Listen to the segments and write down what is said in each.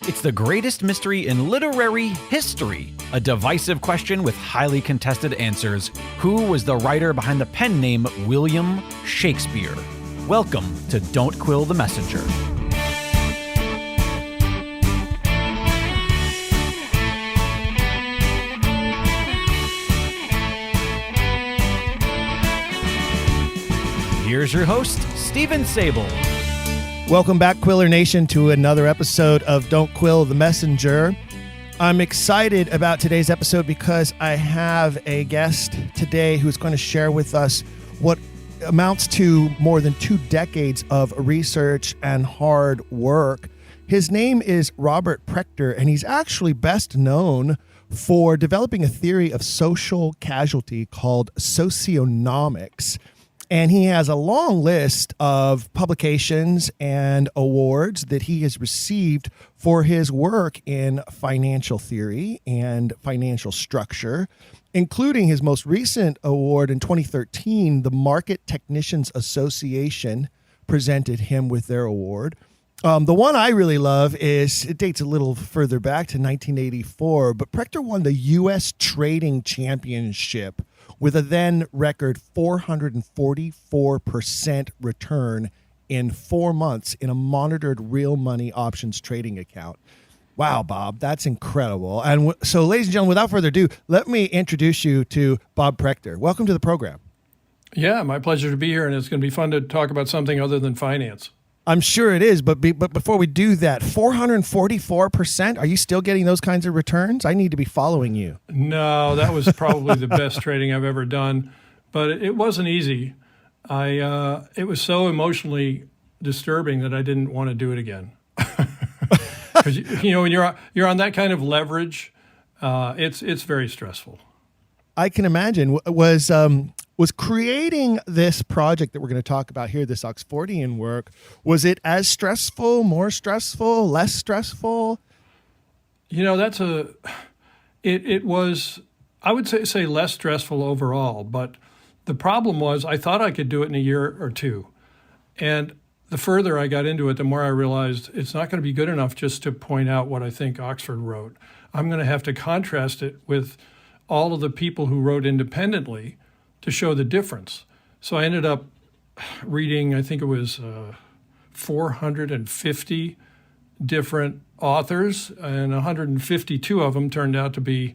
It's the greatest mystery in literary history. A divisive question with highly contested answers. Who was the writer behind the pen name William Shakespeare? Welcome to Don't Quill the Messenger. Here's your host, Stephen Sable. Welcome back, Quiller Nation, to another episode of Don't Quill the Messenger. I'm excited about today's episode because I have a guest today who's going to share with us what amounts to more than 2 decades of research and hard work. His name is Robert Prechter, and he's actually best known for developing a theory of social casualty called socionomics. And he has a long list of publications and awards that he has received for his work in financial theory and financial structure, including his most recent award in 2013. The Market Technicians Association presented him with their award. The one I really love it dates a little further back to 1984, but Prechter won the U.S. Trading Championship with a then record 444% return in 4 months in a monitored real money options trading account. Wow, Bob, that's incredible. And so, ladies and gentlemen, without further ado, let me introduce you to Bob Prechter. Welcome to the program. Yeah, my pleasure to be here, and it's going to be fun to talk about something other than finance. I'm sure it is, but before we do that, 444%, are you still getting those kinds of returns? I need to be following you. No, that was probably the best trading I've ever done, but it wasn't easy. It was so emotionally disturbing that I didn't want to do it again. Because when you're on that kind of leverage, it's very stressful. I can imagine. Was creating this project that we're going to talk about here, this Oxfordian work, was it as stressful, more stressful, less stressful? It was, I would say less stressful overall, but the problem was I thought I could do it in a year or two. And the further I got into it, the more I realized it's not going to be good enough just to point out what I think Oxford wrote. I'm going to have to contrast it with all of the people who wrote independently to show the difference. So I ended up reading, I think it was 450 different authors, and 152 of them turned out to be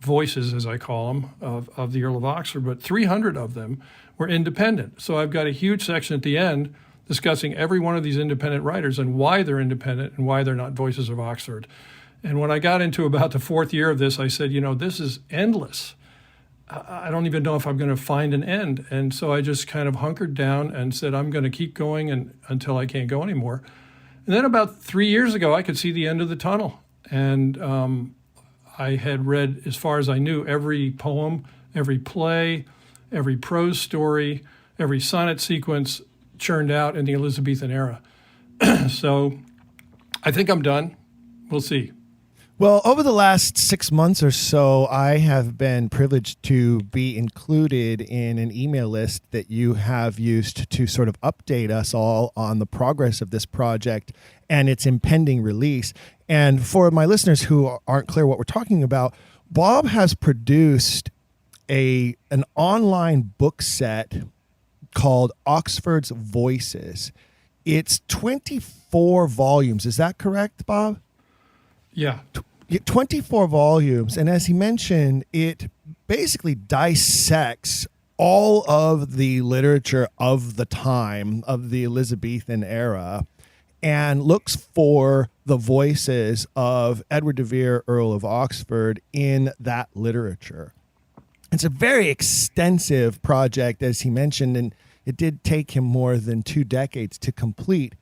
voices, as I call them, of the Earl of Oxford, but 300 of them were independent. So I've got a huge section at the end discussing every one of these independent writers and why they're independent and why they're not voices of Oxford. And when I got into about the 4th year of this, I said, this is endless. I don't even know if I'm going to find an end. And so I just kind of hunkered down and said, I'm going to keep going until I can't go anymore. And then about 3 years ago, I could see the end of the tunnel. And I had read, as far as I knew, every poem, every play, every prose story, every sonnet sequence churned out in the Elizabethan era. So I think I'm done. We'll see. Well, over the last 6 months or so, I have been privileged to be included in an email list that you have used to sort of update us all on the progress of this project and its impending release. And for my listeners who aren't clear what we're talking about, Bob has produced an online book set called Oxford's Voices. It's 24 volumes. Is that correct, Bob? Yeah. 24 volumes. And as he mentioned, it basically dissects all of the literature of the time, of the Elizabethan era, and looks for the voices of Edward de Vere, Earl of Oxford, in that literature. It's a very extensive project, as he mentioned, and it did take him more than 2 decades to complete.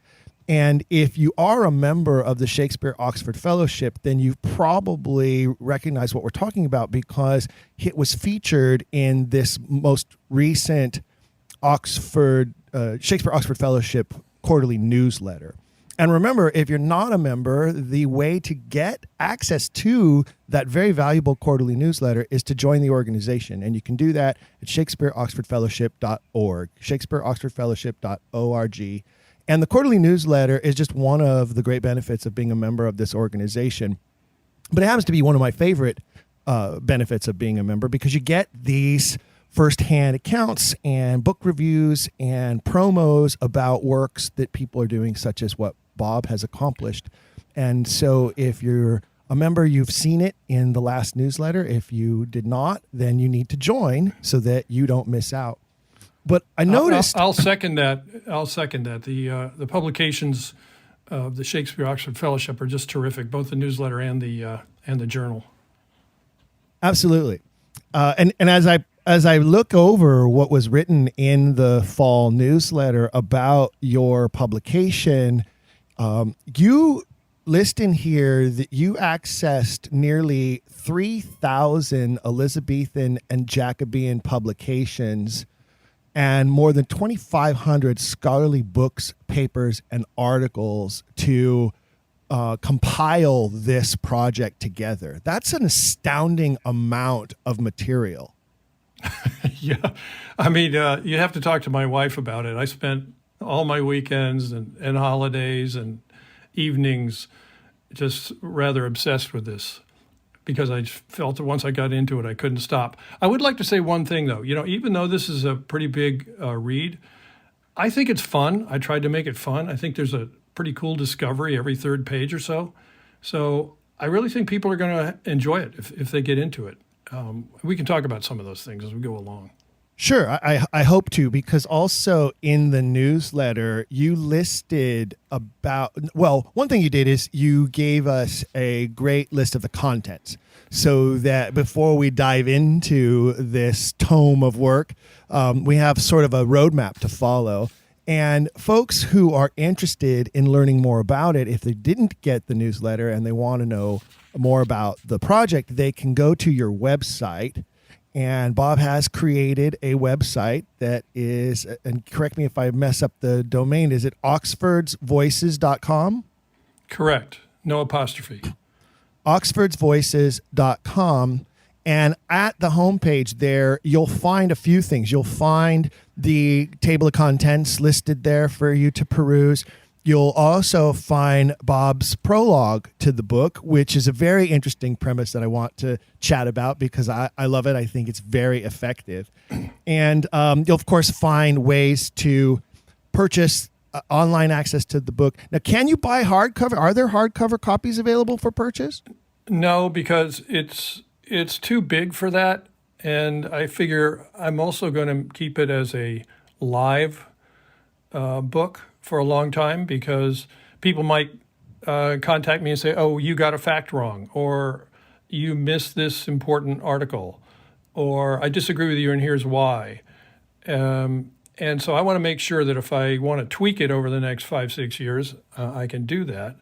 And if you are a member of the Shakespeare Oxford Fellowship, then you probably recognize what we're talking about because it was featured in this most recent Shakespeare Oxford Fellowship quarterly newsletter. And remember, if you're not a member, the way to get access to that very valuable quarterly newsletter is to join the organization. And you can do that at shakespeareoxfordfellowship.org, shakespeareoxfordfellowship.org. And the quarterly newsletter is just one of the great benefits of being a member of this organization. But it happens to be one of my favorite benefits of being a member because you get these firsthand accounts and book reviews and promos about works that people are doing, such as what Bob has accomplished. And so if you're a member, you've seen it in the last newsletter. If you did not, then you need to join so that you don't miss out. But I noticed... I'll second that. The publications of the Shakespeare Oxford Fellowship are just terrific, both the newsletter and the journal. Absolutely. And as I look over what was written in the fall newsletter about your publication, you list in here that you accessed nearly 3,000 Elizabethan and Jacobean publications and more than 2,500 scholarly books, papers, and articles to compile this project together. That's an astounding amount of material. Yeah. I mean, you have to talk to my wife about it. I spent all my weekends and holidays and evenings just rather obsessed with this because I felt that once I got into it, I couldn't stop. I would like to say one thing, though. Even though this is a pretty big read, I think it's fun. I tried to make it fun. I think there's a pretty cool discovery every third page or so. So I really think people are going to enjoy it if they get into it. We can talk about some of those things as we go along. Sure, I hope to, because also in the newsletter, you listed one thing you did is you gave us a great list of the contents so that before we dive into this tome of work, we have sort of a roadmap to follow. And folks who are interested in learning more about it, if they didn't get the newsletter and they want to know more about the project, they can go to your website. And Bob has created a website that is, and correct me if I mess up the domain, is it oxfordsvoices.com? Correct. No apostrophe. oxfordsvoices.com. And at the homepage there, you'll find a few things. You'll find the table of contents listed there for you to peruse. You'll also find Bob's prologue to the book, which is a very interesting premise that I want to chat about because I love it. I think it's very effective. And you'll, of course, find ways to purchase online access to the book. Now, can you buy hardcover? Are there hardcover copies available for purchase? No, because it's too big for that. And I figure I'm also going to keep it as a live book for a long time because people might contact me and say, oh, you got a fact wrong, or you missed this important article, or I disagree with you and here's why. And so I want to make sure that if I want to tweak it over the next 5-6 years, I can do that.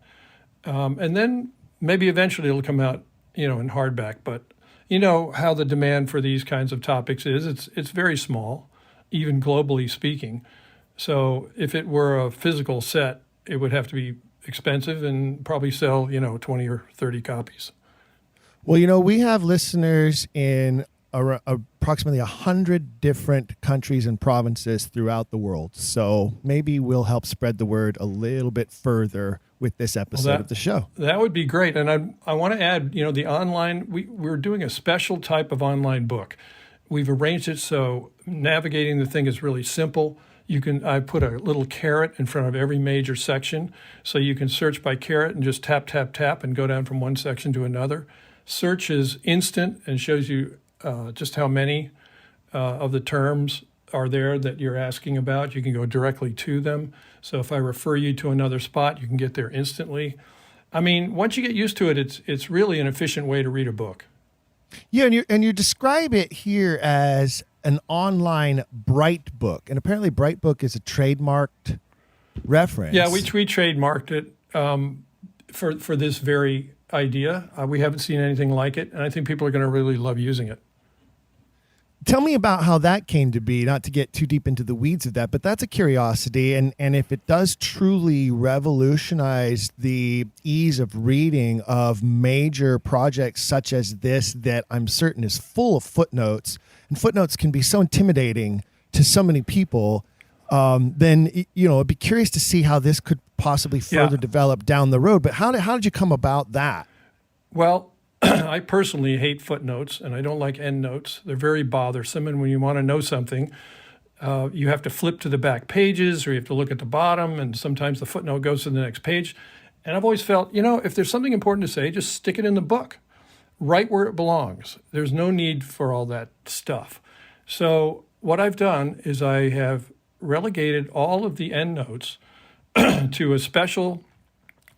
And then maybe eventually it'll come out, in hardback. But you know how the demand for these kinds of topics is. It's very small, even globally speaking. So if it were a physical set, it would have to be expensive and probably sell, 20 or 30 copies. Well, we have listeners in approximately 100 different countries and provinces throughout the world. So maybe we'll help spread the word a little bit further with this episode of the show. That would be great. And I want to add, the online, we're doing a special type of online book. We've arranged it so navigating the thing is really simple. I put a little caret in front of every major section, so you can search by caret and just tap, tap, tap, and go down from one section to another. Search is instant and shows you just how many of the terms are there that you're asking about. You can go directly to them. So if I refer you to another spot, you can get there instantly. I mean, once you get used to it, it's really an efficient way to read a book. Yeah, and you describe it here as an online Bright Book, and apparently Bright Book is a trademarked reference. Yeah, we trademarked it for this very idea. We haven't seen anything like it, and I think people are going to really love using it. Tell me about how that came to be, not to get too deep into the weeds of that, but that's a curiosity. And if it does truly revolutionize the ease of reading of major projects such as this, that I'm certain is full of footnotes, and footnotes can be so intimidating to so many people, then I'd be curious to see how this could possibly further Yeah. develop down the road. But how did you come about that? Well, I personally hate footnotes, and I don't like endnotes. They're very bothersome, and when you want to know something, you have to flip to the back pages, or you have to look at the bottom, and sometimes the footnote goes to the next page. And I've always felt, if there's something important to say, just stick it in the book, right where it belongs. There's no need for all that stuff. So what I've done is I have relegated all of the endnotes to a special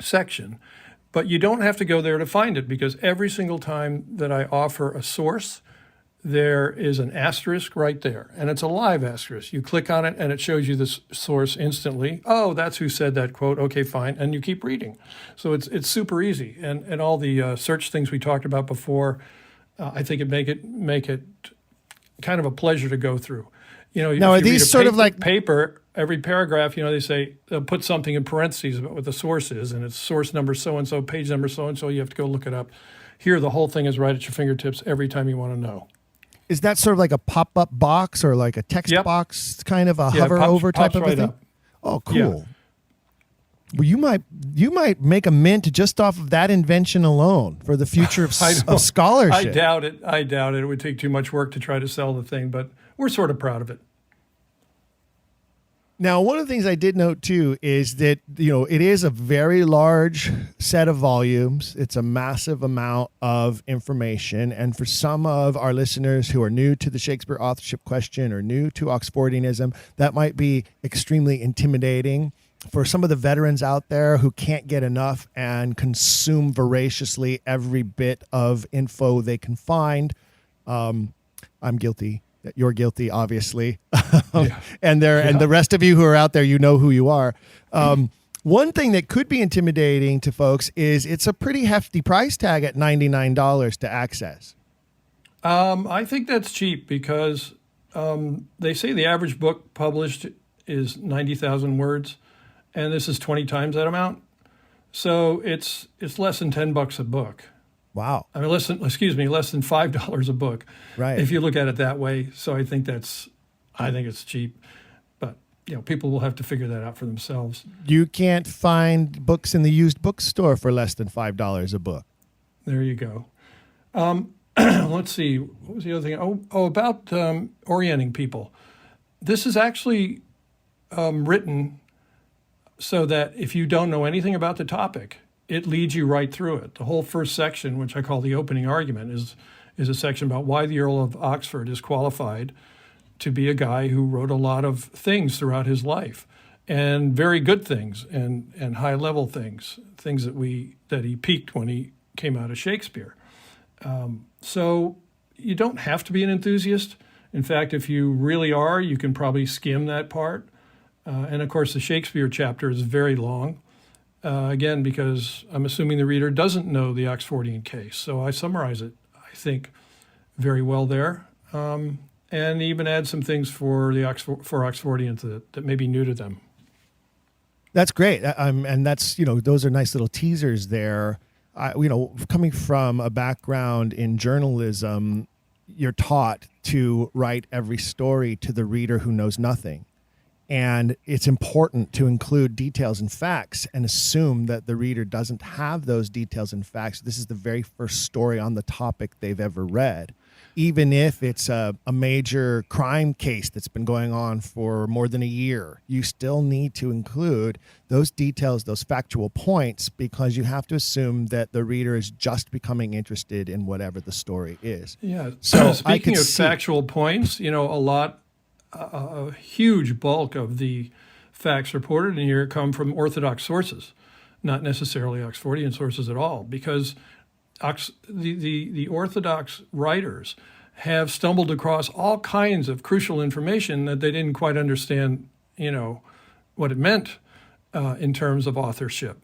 section, but you don't have to go there to find it, because every single time that I offer a source, there is an asterisk right there, and it's a live asterisk. You click on it, and it shows you the source instantly. Oh, that's who said that quote. Okay, fine, and you keep reading. So it's super easy, and all the search things we talked about before, I think it make it kind of a pleasure to go through. Now, are these sort of like paper? Every paragraph, they say they'll put something in parentheses about what the source is, and it's source number so and so, page number so and so. You have to go look it up. Here, the whole thing is right at your fingertips every time you want to know. Is that sort of like a pop-up box or like a text Yep. box, kind of a Yeah, hover over type pops of a right thing? up. Oh, cool. Yeah. Well, you might make a mint just off of that invention alone for the future of, I know. of scholarship. I doubt it. It would take too much work to try to sell the thing, but we're sort of proud of it. Now, one of the things I did note too is that, it is a very large set of volumes. It's a massive amount of information. And for some of our listeners who are new to the Shakespeare authorship question or new to Oxfordianism, that might be extremely intimidating. For some of the veterans out there who can't get enough and consume voraciously every bit of info they can find, I'm guilty. You're guilty, obviously. And the rest of you who are out there, you know who you are. One thing that could be intimidating to folks is it's a pretty hefty price tag at $99 to access. I think that's cheap because they say the average book published is 90,000 words, and this is 20 times that amount. So it's less than $10 a book. Wow. I mean, less than $5 a book, Right. if you look at it that way. So I think it's cheap, but people will have to figure that out for themselves. You can't find books in the used bookstore for less than $5 a book. There you go. Let's see. What was the other thing? About orienting people. This is actually written so that if you don't know anything about the topic, it leads you right through it. The whole first section, which I call the opening argument, is a section about why the Earl of Oxford is qualified to be a guy who wrote a lot of things throughout his life, and very good things and high-level things that he peaked when he came out of Shakespeare. So you don't have to be an enthusiast. In fact, if you really are, you can probably skim that part. And of course, the Shakespeare chapter is very long. Again, because I'm assuming the reader doesn't know the Oxfordian case. So I summarize it, I think, very well there, and even add some things for Oxfordians that may be new to them. That's great. And that's, those are nice little teasers there. Coming from a background in journalism, you're taught to write every story to the reader who knows nothing. And it's important to include details and facts and assume that the reader doesn't have those details and facts. This is the very first story on the topic they've ever read. Even if it's a major crime case that's been going on for more than a year, you still need to include those details, those factual points, because you have to assume that the reader is just becoming interested in whatever the story is. Yeah. So Speaking of factual points, a huge bulk of the facts reported in here come from Orthodox sources, not necessarily Oxfordian sources at all, because the Orthodox writers have stumbled across all kinds of crucial information that they didn't quite understand, what it meant in terms of authorship.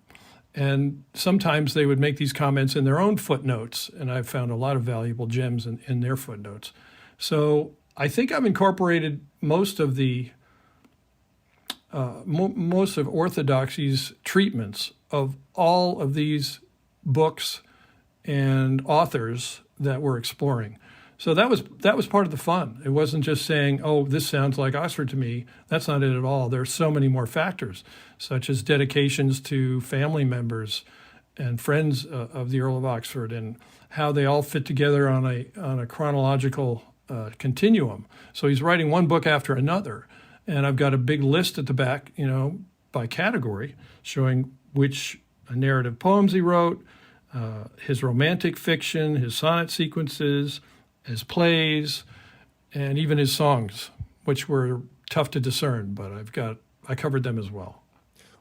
And sometimes they would make these comments in their own footnotes, and I've found a lot of valuable gems in their footnotes. So I think I've incorporated most of Orthodoxy's treatments of all of these books and authors that we're exploring. So that was part of the fun. It wasn't just saying, "Oh, this sounds like Oxford to me." That's not it at all. There's so many more factors, such as dedications to family members and friends of the Earl of Oxford, and how they all fit together on a chronological continuum. So he's writing one book after another, and I've got a big list at the back, by category, showing which narrative poems he wrote, his romantic fiction, his sonnet sequences, his plays, and even his songs, which were tough to discern, but I covered them as well.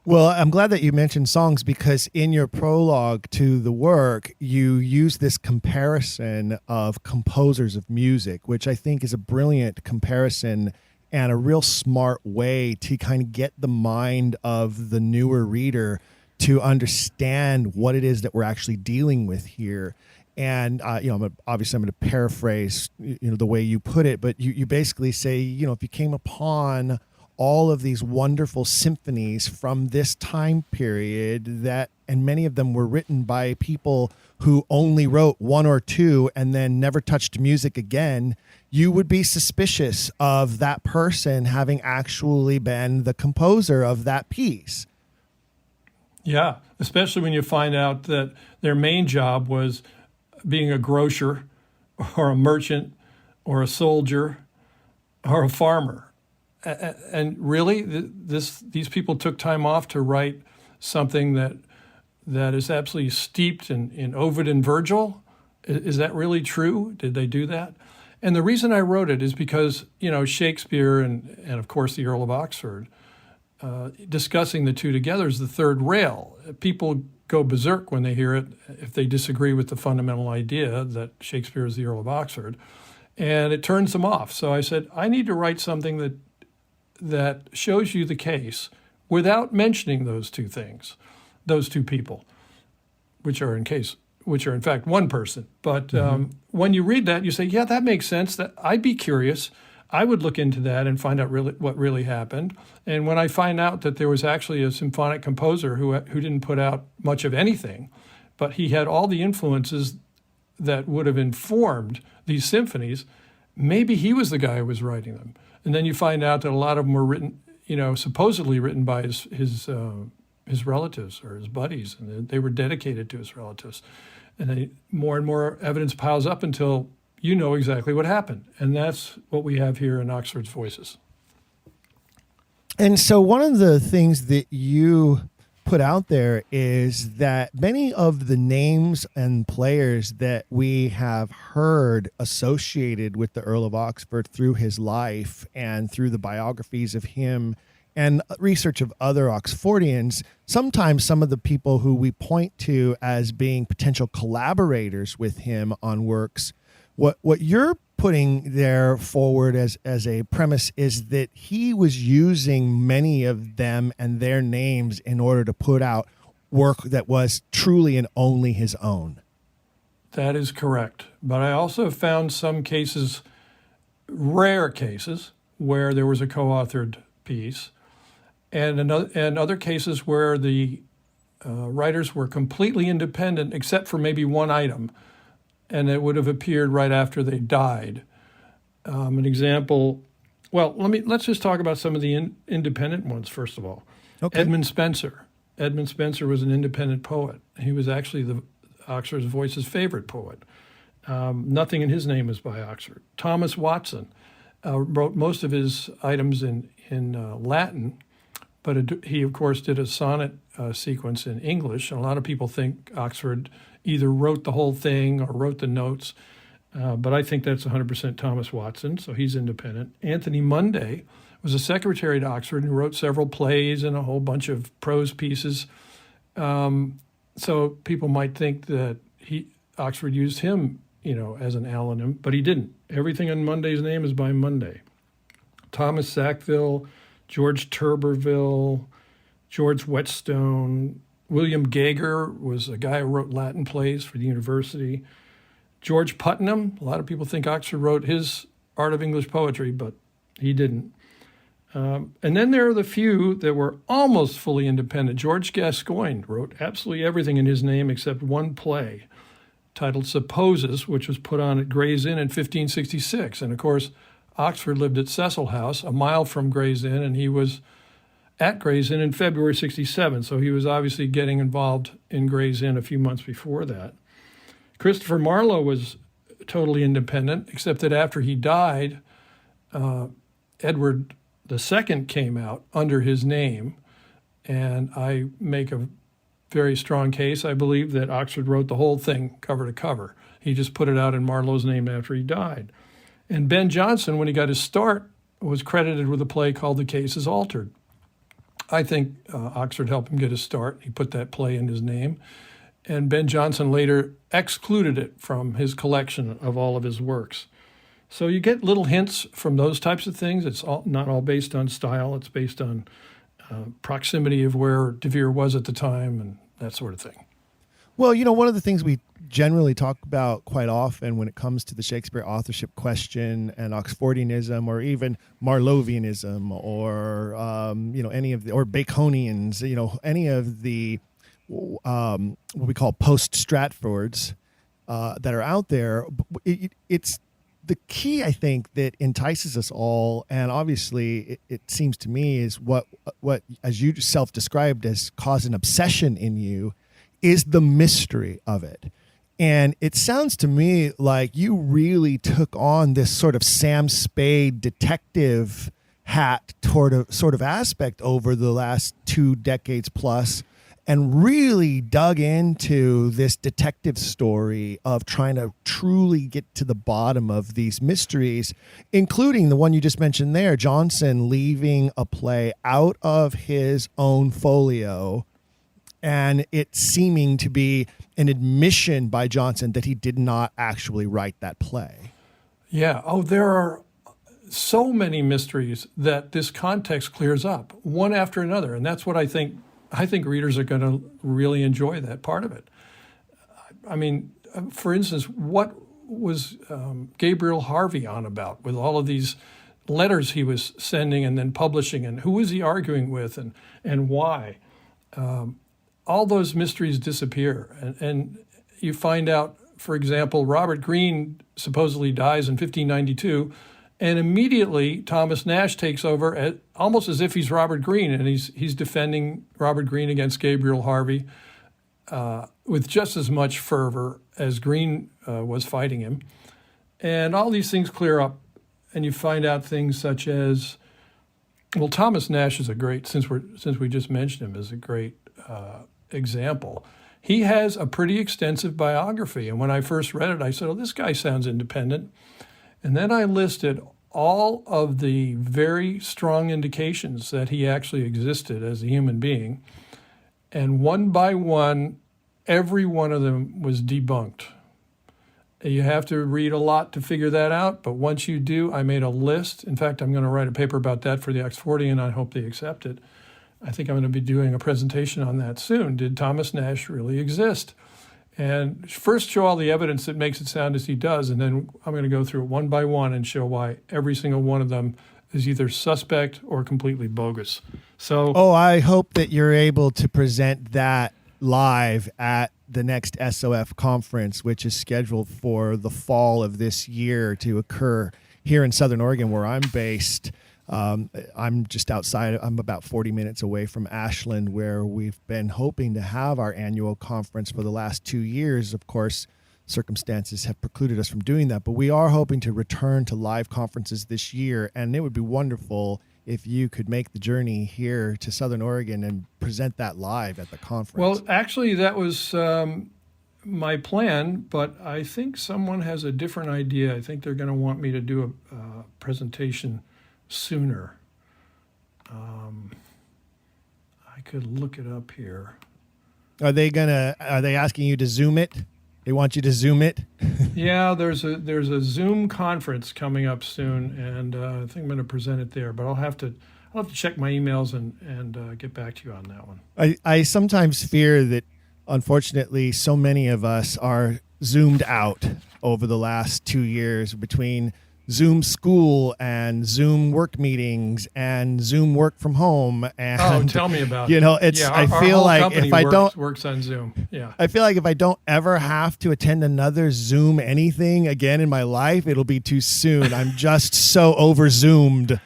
Well, I'm glad that you mentioned songs, because in your prologue to the work, you use this comparison of composers of music, which I think is a brilliant comparison and a real smart way to kind of get the mind of the newer reader to understand what it is that we're actually dealing with here. And, obviously I'm going to paraphrase, the way you put it, but you basically say, if you came upon all of these wonderful symphonies from this time period and many of them were written by people who only wrote one or two and then never touched music again, you would be suspicious of that person having actually been the composer of that piece. Yeah, especially when you find out that their main job was being a grocer or a merchant or a soldier or a farmer. And really, these people took time off to write something that is absolutely steeped in Ovid and Virgil. Is that really true? Did they do that? And the reason I wrote it is because, Shakespeare and of course the Earl of Oxford, discussing the two together is the third rail. People go berserk when they hear it if they disagree with the fundamental idea that Shakespeare is the Earl of Oxford, and it turns them off. So I said, I need to write something that shows you the case without mentioning those two things, those two people, which are in fact one person. But when you read that, you say, yeah, that makes sense. That I'd be curious. I would look into that and find out what really happened. And when I find out that there was actually a symphonic composer who didn't put out much of anything, but he had all the influences that would have informed these symphonies, maybe he was the guy who was writing them. And then you find out that a lot of them were written, supposedly written by his relatives or his buddies, and they were dedicated to his relatives. And then more and more evidence piles up until you know exactly what happened. And that's what we have here in Oxford's Voices. And so one of the things that you put out there is that many of the names and players that we have heard associated with the Earl of Oxford through his life and through the biographies of him and research of other Oxfordians, sometimes some of the people who we point to as being potential collaborators with him on works, what you're putting there forward as a premise is that he was using many of them and their names in order to put out work that was truly and only his own. That is correct. But I also found some cases, rare cases, where there was a co-authored piece, and other cases where the writers were completely independent except for maybe one item, and it would have appeared right after they died. An example, let's just talk about some of the independent ones first of all. Okay. Edmund Spenser. Edmund Spenser was an independent poet. He was actually the Oxford's Voices' favorite poet. Nothing in his name is by Oxford. Thomas Watson wrote most of his items in Latin, but he, of course, did a sonnet sequence in English. And a lot of people think Oxford either wrote the whole thing or wrote the notes, but I think that's 100% Thomas Watson, so he's independent. Anthony Munday was a secretary at Oxford who wrote several plays and a whole bunch of prose pieces. So people might think that Oxford used him, as an allonym, but he didn't. Everything in Munday's name is by Munday. Thomas Sackville, George Turberville, George Whetstone, William Gager was a guy who wrote Latin plays for the university. George Putnam, a lot of people think Oxford wrote his Art of English Poetry, but he didn't. And then there are the few that were almost fully independent. George Gascoigne wrote absolutely everything in his name except one play. titled Supposes, which was put on at Gray's Inn in 1566. And of course, Oxford lived at Cecil House, a mile from Gray's Inn, and he was at Gray's Inn in February 67. So he was obviously getting involved in Gray's Inn a few months before that. Christopher Marlowe was totally independent, except that after he died, Edward II came out under his name. And I make a very strong case, I believe, that Oxford wrote the whole thing cover to cover. He just put it out in Marlowe's name after he died. And Ben Jonson, when he got his start, was credited with a play called The Case is Altered. I think Oxford helped him get his start. He put that play in his name. And Ben Jonson later excluded it from his collection of all of his works. So you get little hints from those types of things. It's not all based on style. It's based on proximity of where De Vere was at the time and that sort of thing. Well, one of the things we generally talk about quite often when it comes to the Shakespeare authorship question and Oxfordianism or even Marlovianism or, any of the, or Baconians, any of the, what we call post-Stratfords that are out there, it's the key, I think, that entices us all, and obviously it seems to me is what as you self-described as caused an obsession in you, is the mystery of it. And it sounds to me like you really took on this sort of Sam Spade detective hat sort of aspect over the last 2 decades plus, and really dug into this detective story of trying to truly get to the bottom of these mysteries, including the one you just mentioned there, Jonson leaving a play out of his own folio, and it seeming to be an admission by Jonson that he did not actually write that play. Yeah. Oh, there are so many mysteries that this context clears up one after another. And that's what I think readers are going to really enjoy, that part of it. I mean, for instance, what was Gabriel Harvey on about with all of these letters he was sending and then publishing, and who was he arguing with and why? All those mysteries disappear. And you find out, for example, Robert Greene supposedly dies in 1592, and immediately Thomas Nash takes over almost as if he's Robert Greene, and he's defending Robert Greene against Gabriel Harvey with just as much fervor as Greene was fighting him. And all these things clear up, and you find out things such as, well, Thomas Nash is a great, since we just mentioned him, is a great example. He has a pretty extensive biography, and when I first read it, I said, oh, this guy sounds independent. And then I listed all of the very strong indications that he actually existed as a human being. And one by one, every one of them was debunked. You have to read a lot to figure that out, but once you do, I made a list. In fact, I'm going to write a paper about that for the Oxfordian. I hope they accept it. I think I'm going to be doing a presentation on that soon. Did Thomas Nash really exist? And first show all the evidence that makes it sound as he does, and then I'm going to go through it one by one and show why every single one of them is either suspect or completely bogus. So, I hope that you're able to present that live at the next SOF conference, which is scheduled for the fall of this year to occur here in Southern Oregon, where I'm based. I'm just outside. I'm about 40 minutes away from Ashland, where we've been hoping to have our annual conference for the last 2 years. Of course, circumstances have precluded us from doing that, but we are hoping to return to live conferences this year, and it would be wonderful if you could make the journey here to Southern Oregon and present that live at the conference. Well, actually, that was my plan, but I think someone has a different idea. I think they're going to want me to do a presentation sooner. I could look it up here. Are they asking you to Zoom it? They want you to Zoom it? Yeah, there's a Zoom conference coming up soon, and I think I'm going to present it there. But I'll have to check my emails and get back to you on that one. I sometimes fear that, unfortunately, so many of us are zoomed out over the last 2 years between Zoom school and Zoom work meetings and Zoom work from home. And Oh, tell me about you it. know, it's Yeah, I our feel whole like company if I don't works on Zoom. Yeah. I feel like if I don't ever have to attend another Zoom anything again in my life, it'll be too soon. I'm just so over Zoomed,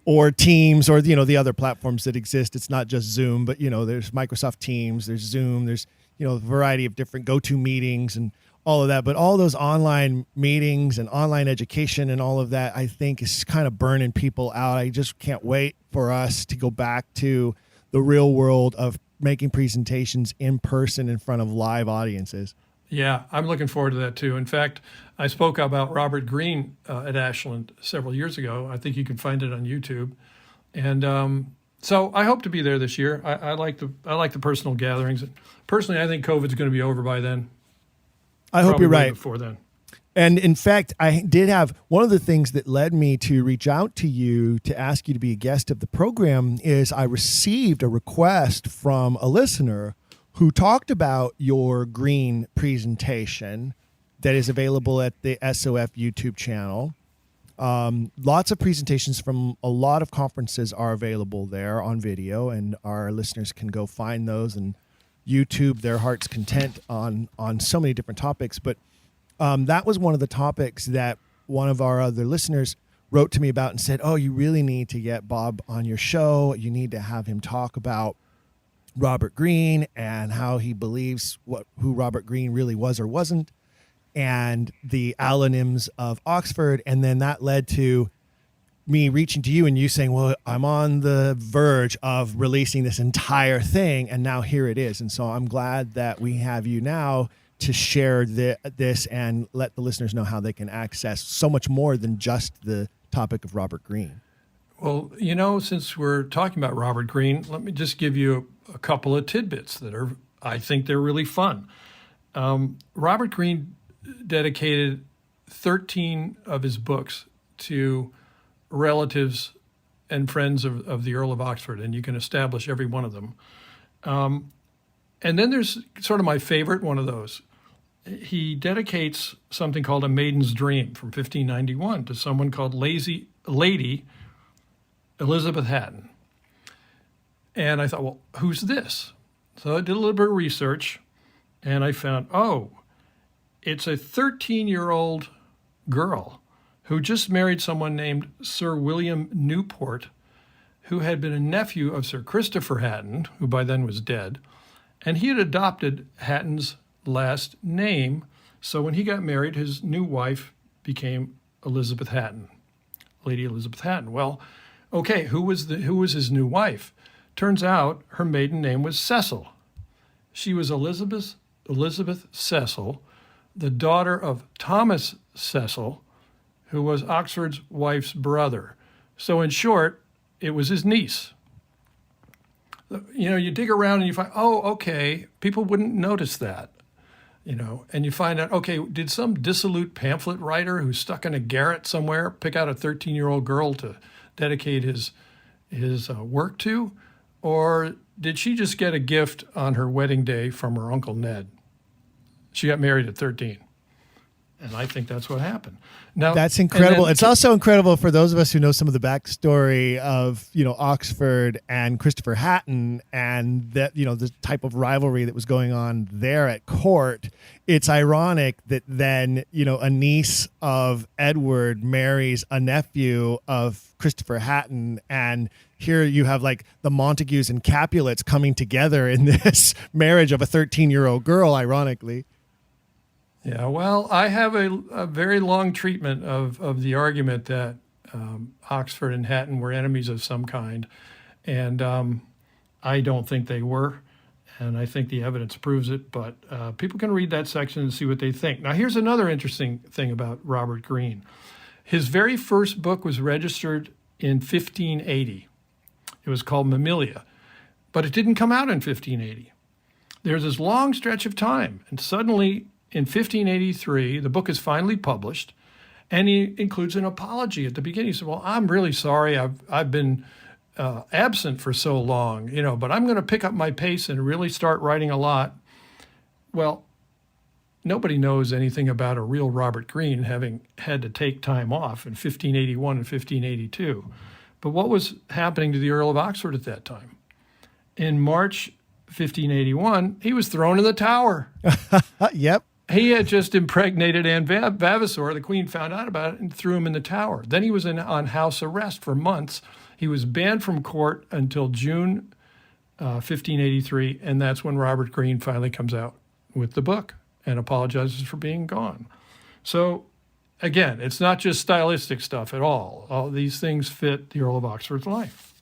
or Teams, or the other platforms that exist. It's not just Zoom, but there's Microsoft Teams, there's Zoom, there's a variety of different go-to meetings and all of that. But all those online meetings and online education and all of that, I think, is kind of burning people out. I just can't wait for us to go back to the real world of making presentations in person in front of live audiences. Yeah, I'm looking forward to that too. In fact, I spoke about Robert Greene at Ashland several years ago. I think you can find it on YouTube. And so I hope to be there this year. I like the personal gatherings. Personally, I think COVID's going to be over by then. I hope you're right. Before then. And in fact, I did have one of the things that led me to reach out to you to ask you to be a guest of the program is I received a request from a listener who talked about your Greene presentation that is available at the SOF YouTube channel. Lots of presentations from a lot of conferences are available there on video, and our listeners can go find those and YouTube their heart's content on so many different topics. But that was one of the topics that one of our other listeners wrote to me about and said, oh, you really need to get Bob on your show. You need to have him talk about Robert Greene and how he believes who Robert Greene really was or wasn't, and the Alanyms of Oxford. And then that led to me reaching to you and you saying, well, I'm on the verge of releasing this entire thing, and now here it is. And so I'm glad that we have you now to share this and let the listeners know how they can access so much more than just the topic of Robert Greene. Well, since we're talking about Robert Greene, let me just give you a couple of tidbits I think they're really fun. Robert Greene dedicated 13 of his books to relatives and friends of the Earl of Oxford, and you can establish every one of them. And then there's sort of my favorite one of those. He dedicates something called A Maiden's Dream from 1591 to someone called Lady Elizabeth Hatton. And I thought, well, who's this? So I did a little bit of research, and I found, it's a 13-year-old girl who just married someone named Sir William Newport, who had been a nephew of Sir Christopher Hatton, who by then was dead, and he had adopted Hatton's last name. So when he got married, his new wife became Elizabeth Hatton, Lady Elizabeth Hatton. Well, okay, who was his new wife? Turns out her maiden name was Cecil. She was Elizabeth Cecil, the daughter of Thomas Cecil, who was Oxford's wife's brother. So in short, it was his niece. You dig around and you find, okay, people wouldn't notice that. And you find out, okay, did some dissolute pamphlet writer who's stuck in a garret somewhere pick out a 13-year-old girl to dedicate his work to? Or did she just get a gift on her wedding day from her Uncle Ned? She got married at 13. And I think that's what happened. Now that's incredible. It's also incredible for those of us who know some of the backstory of, Oxford and Christopher Hatton and that, the type of rivalry that was going on there at court. It's ironic that then, a niece of Edward marries a nephew of Christopher Hatton, and here you have like the Montagues and Capulets coming together in this marriage of a 13-year-old girl, ironically. Yeah, well, I have a very long treatment of the argument that Oxford and Hatton were enemies of some kind, and I don't think they were, and I think the evidence proves it, but people can read that section and see what they think. Now, here's another interesting thing about Robert Greene. His very first book was registered in 1580. It was called Mammalia, but it didn't come out in 1580. There's this long stretch of time, and suddenly in 1583, the book is finally published, and he includes an apology at the beginning. He said, well, I'm really sorry. I've been absent for so long, but I'm going to pick up my pace and really start writing a lot. Well, nobody knows anything about a real Robert Greene having had to take time off in 1581 and 1582. But what was happening to the Earl of Oxford at that time? In March 1581, he was thrown in the Tower. Yep. He had just impregnated Anne Vavasor. The Queen found out about it and threw him in the Tower. Then he was on house arrest for months. He was banned from court until June 1583, and that's when Robert Greene finally comes out with the book and apologizes for being gone. So, again, it's not just stylistic stuff at all. All these things fit the Earl of Oxford's life.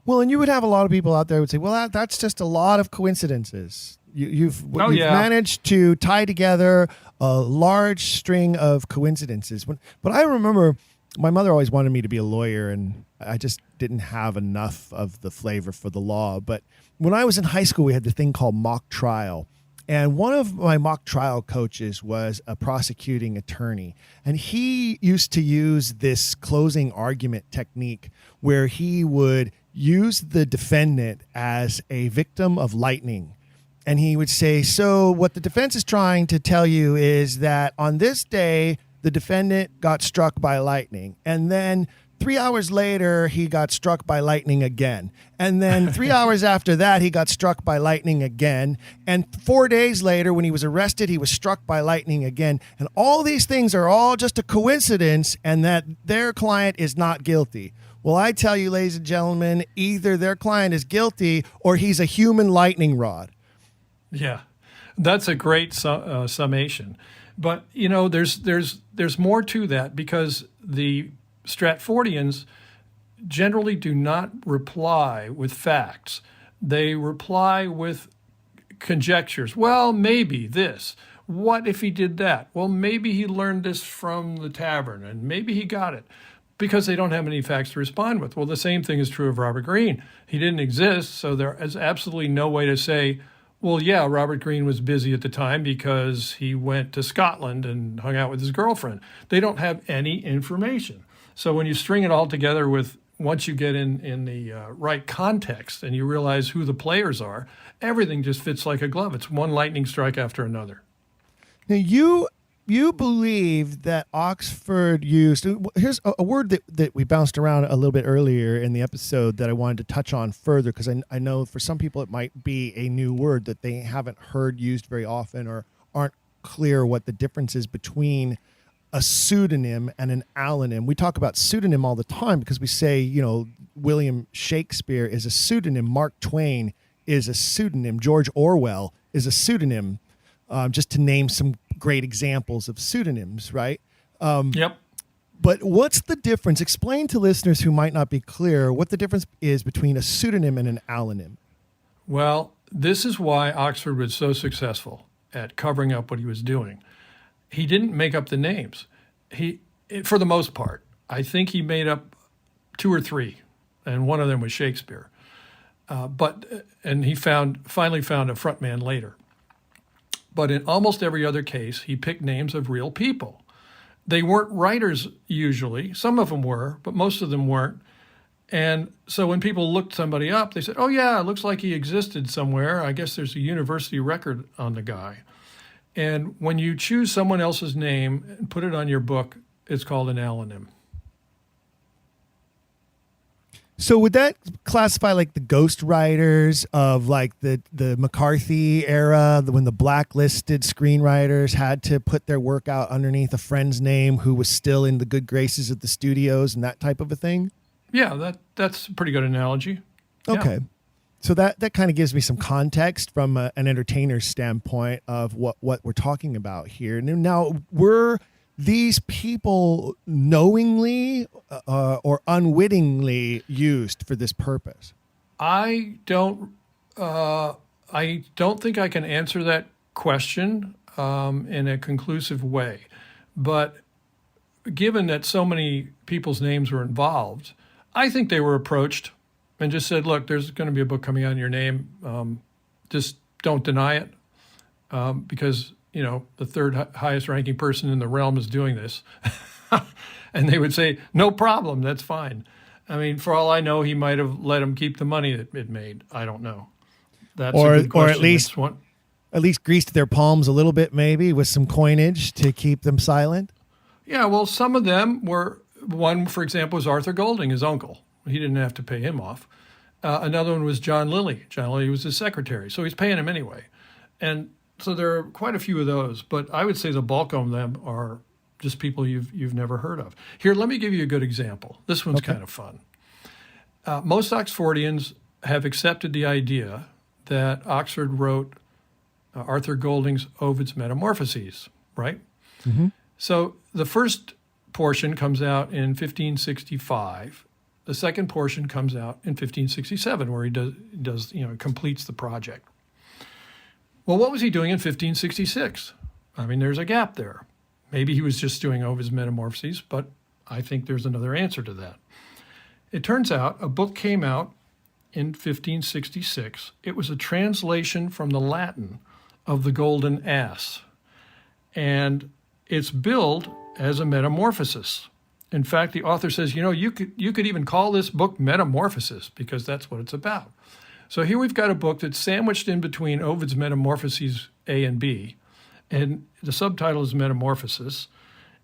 Well, and you would have a lot of people out there who would say, well, that's just a lot of coincidences. You've managed to tie together a large string of coincidences. But I remember my mother always wanted me to be a lawyer, and I just didn't have enough of the flavor for the law. But when I was in high school, we had this thing called mock trial. And one of my mock trial coaches was a prosecuting attorney. And he used to use this closing argument technique where he would use the defendant as a victim of lightning. And he would say, so what the defense is trying to tell you is that on this day, the defendant got struck by lightning. And then 3 hours later, he got struck by lightning again. And then 3 hours after that, he got struck by lightning again. And 4 days later, when he was arrested, he was struck by lightning again. And all these things are all just a coincidence, and that their client is not guilty. Well, I tell you, ladies and gentlemen, either their client is guilty or he's a human lightning rod. Yeah, that's a great summation. But, there's more to that, because the Stratfordians generally do not reply with facts. They reply with conjectures. Well, maybe this. What if he did that? Well, maybe he learned this from the tavern, and maybe he got it, because they don't have any facts to respond with. Well, the same thing is true of Robert Greene. He didn't exist, so there is absolutely no way to say, well, yeah, Robert Greene was busy at the time because he went to Scotland and hung out with his girlfriend. They don't have any information. So when you string it all together with, once you get in the right context and you realize who the players are, everything just fits like a glove. It's one lightning strike after another. Now, you believe that Oxford used, here's a word that we bounced around a little bit earlier in the episode that I wanted to touch on further, because I know for some people it might be a new word that they haven't heard used very often or aren't clear what the difference is between a pseudonym and an allonym. We talk about pseudonym all the time because we say, William Shakespeare is a pseudonym, Mark Twain is a pseudonym, George Orwell is a pseudonym, just to name some great examples of pseudonyms, right? Yep. But what's the difference? Explain to listeners who might not be clear what the difference is between a pseudonym and an allonym. Well, this is why Oxford was so successful at covering up what he was doing. He didn't make up the names. For the most part, I think he made up 2 or 3, and one of them was Shakespeare. And he finally found a frontman later. But in almost every other case, he picked names of real people. They weren't writers usually. Some of them were, but most of them weren't. And so when people looked somebody up, they said, oh, yeah, it looks like he existed somewhere. I guess there's a university record on the guy. And when you choose someone else's name and put it on your book, it's called an allonym. So would that classify like the ghost writers of like the McCarthy era, when the blacklisted screenwriters had to put their work out underneath a friend's name who was still in the good graces of the studios and that type of a thing? Yeah, that's a pretty good analogy. Okay. Yeah. So that kind of gives me some context from an entertainer's standpoint of what we're talking about here. Now, were these people knowingly or unwittingly used for this purpose? I don't think I can answer that question in a conclusive way. But given that so many people's names were involved, I think they were approached and just said, look, there's going to be a book coming out in your name. Just don't deny it because, the third highest ranking person in the realm is doing this. And they would say, no problem, that's fine. I mean, for all I know, he might have let him keep the money that it made. I don't know. That's a good question. Or at least At least greased their palms a little bit, maybe, with some coinage to keep them silent? Yeah, well, some of them were, one, for example, was Arthur Golding, his uncle. He didn't have to pay him off. Another one was John Lilly. John Lilly was his secretary, so he's paying him anyway. And so there are quite a few of those, but I would say the bulk of them are just people you've never heard of. Here, let me give you a good example. This one's kind of fun. Most Oxfordians have accepted the idea that Oxford wrote Arthur Golding's Ovid's Metamorphoses, right? Mm-hmm. So the first portion comes out in 1565. The second portion comes out in 1567, where he does completes the project. Well, what was he doing in 1566? I mean, there's a gap there. Maybe he was just doing Ovid's Metamorphoses, but I think there's another answer to that. It turns out a book came out in 1566. It was a translation from the Latin of the Golden Ass, and it's billed as a metamorphosis. In fact, the author says, you could even call this book Metamorphosis, because that's what it's about. So here we've got a book that's sandwiched in between Ovid's Metamorphoses A and B, and the subtitle is Metamorphosis,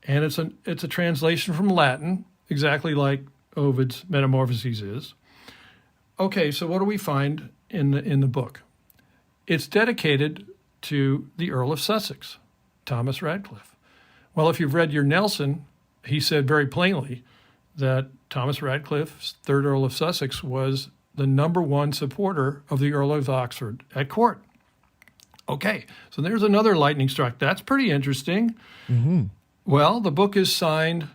and it's a translation from Latin, exactly like Ovid's Metamorphoses is. Okay, so what do we find in the book? It's dedicated to the Earl of Sussex, Thomas Radcliffe. Well, if you've read your Nelson, he said very plainly that Thomas Radcliffe, 3rd Earl of Sussex, was the number one supporter of the Earl of Oxford at court. Okay, so there's another lightning strike. That's pretty interesting. Mm-hmm. Well, the book is signed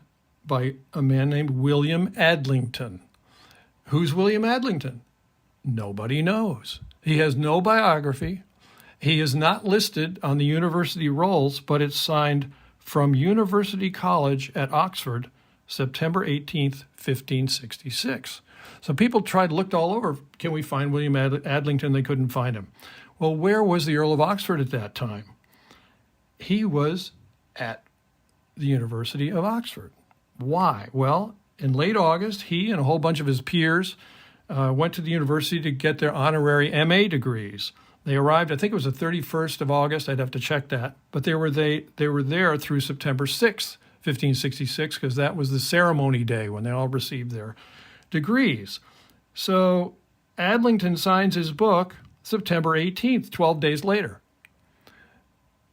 by a man named William Adlington. Who's William Adlington? Nobody knows. He has no biography. He is not listed on the university rolls, but it's signed from University College at Oxford, September 18th, 1566. So people looked all over. Can we find William Adlington? They couldn't find him. Well, where was the Earl of Oxford at that time? He was at the University of Oxford. Why? Well, in late August, he and a whole bunch of his peers went to the university to get their honorary MA degrees. They arrived, I think it was the 31st of August. I'd have to check that. But they were there through September 6th, 1566, because that was the ceremony day when they all received their degrees. So Adlington signs his book September 18th, 12 days later.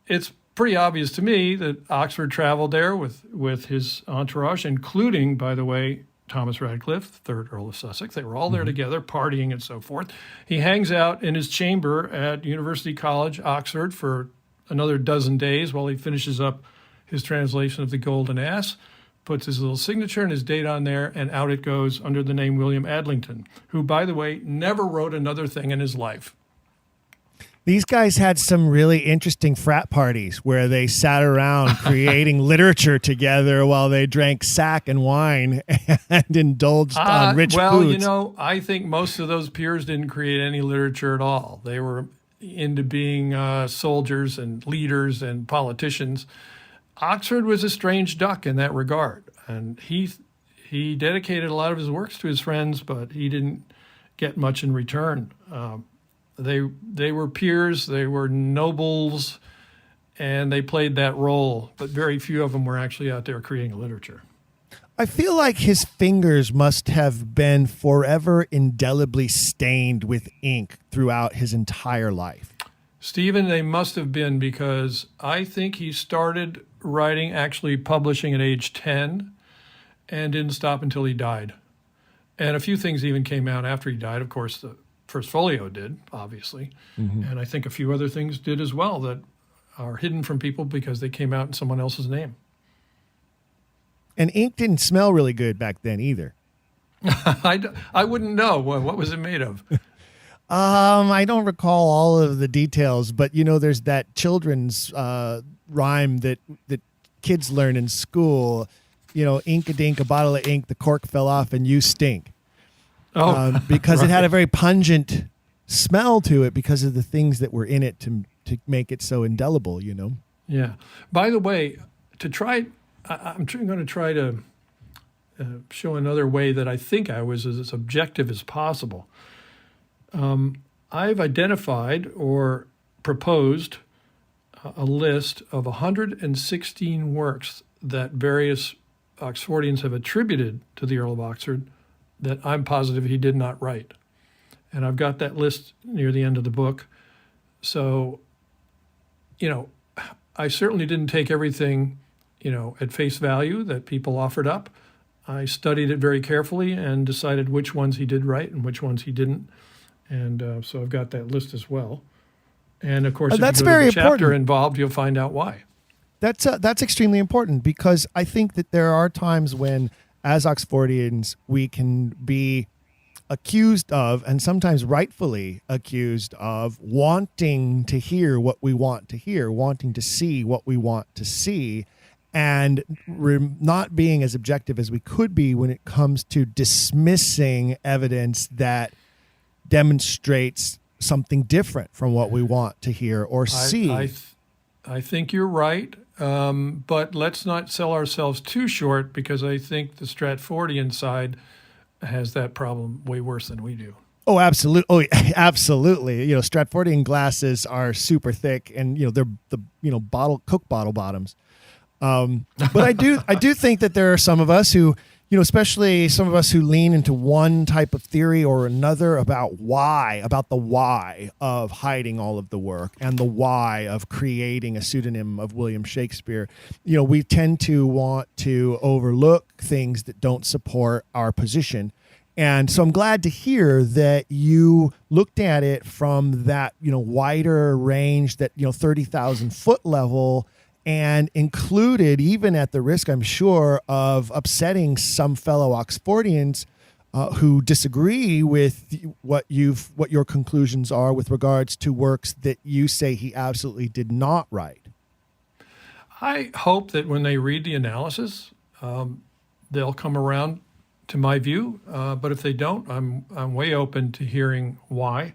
It's pretty obvious to me that Oxford traveled there with his entourage, including, by the way, Thomas Radcliffe, 3rd Earl of Sussex. They were all there together, partying and so forth. He hangs out in his chamber at University College, Oxford, for another dozen days while he finishes up his translation of the Golden Ass, puts his little signature and his date on there, and out it goes under the name William Adlington, who, by the way, never wrote another thing in his life. These guys had some really interesting frat parties where they sat around creating literature together while they drank sack and wine and indulged on rich foods. I think most of those peers didn't create any literature at all. They were into being soldiers and leaders and politicians. Oxford was a strange duck in that regard, and he dedicated a lot of his works to his friends, but he didn't get much in return. They were peers, they were nobles, and they played that role, but very few of them were actually out there creating literature. I feel like his fingers must have been forever indelibly stained with ink throughout his entire life. Stephen, they must have been, because I think he started writing, actually publishing at age 10, and didn't stop until he died. And a few things even came out after he died. Of course, the First Folio did, obviously. Mm-hmm. And I think a few other things did as well that are hidden from people because they came out in someone else's name. And ink didn't smell really good back then either. I wouldn't know. What was it made of? I don't recall all of the details, but there's that children's rhyme that kids learn in school. Ink-a-dink, a bottle of ink, the cork fell off and you stink. Because It had a very pungent smell to it because of the things that were in it to make it so indelible, Yeah. By the way, I'm going to try to show another way that I think I was as objective as possible. I've identified or proposed a list of 116 works that various Oxfordians have attributed to the Earl of Oxford that I'm positive he did not write. And I've got that list near the end of the book. So, I certainly didn't take everything, at face value that people offered up. I studied it very carefully and decided which ones he did write and which ones he didn't. And so I've got that list as well. And of course, if that's you go to very the chapter important. involved, you'll find out why. That's extremely important, because I think that there are times when, as Oxfordians, we can be accused of, and sometimes rightfully accused of, wanting to hear what we want to hear, wanting to see what we want to see, and not being as objective as we could be when it comes to dismissing evidence that demonstrates something different from what we want to hear or see. I think you're right, but let's not sell ourselves too short, because I think the Stratfordian side has that problem way worse than we do. Oh, absolutely. Oh, absolutely. Stratfordian glasses are super thick, and they're the Coke bottle bottoms. But I do think that there are some of us who, especially some of us who lean into one type of theory or another about the why of hiding all of the work and the why of creating a pseudonym of William Shakespeare. We tend to want to overlook things that don't support our position. And so I'm glad to hear that you looked at it from that, wider range, that, 30,000 foot level, and included, even at the risk, I'm sure, of upsetting some fellow Oxfordians who disagree with what your conclusions are with regards to works that you say he absolutely did not write. I hope that when they read the analysis, they'll come around to my view. But if they don't, I'm way open to hearing why.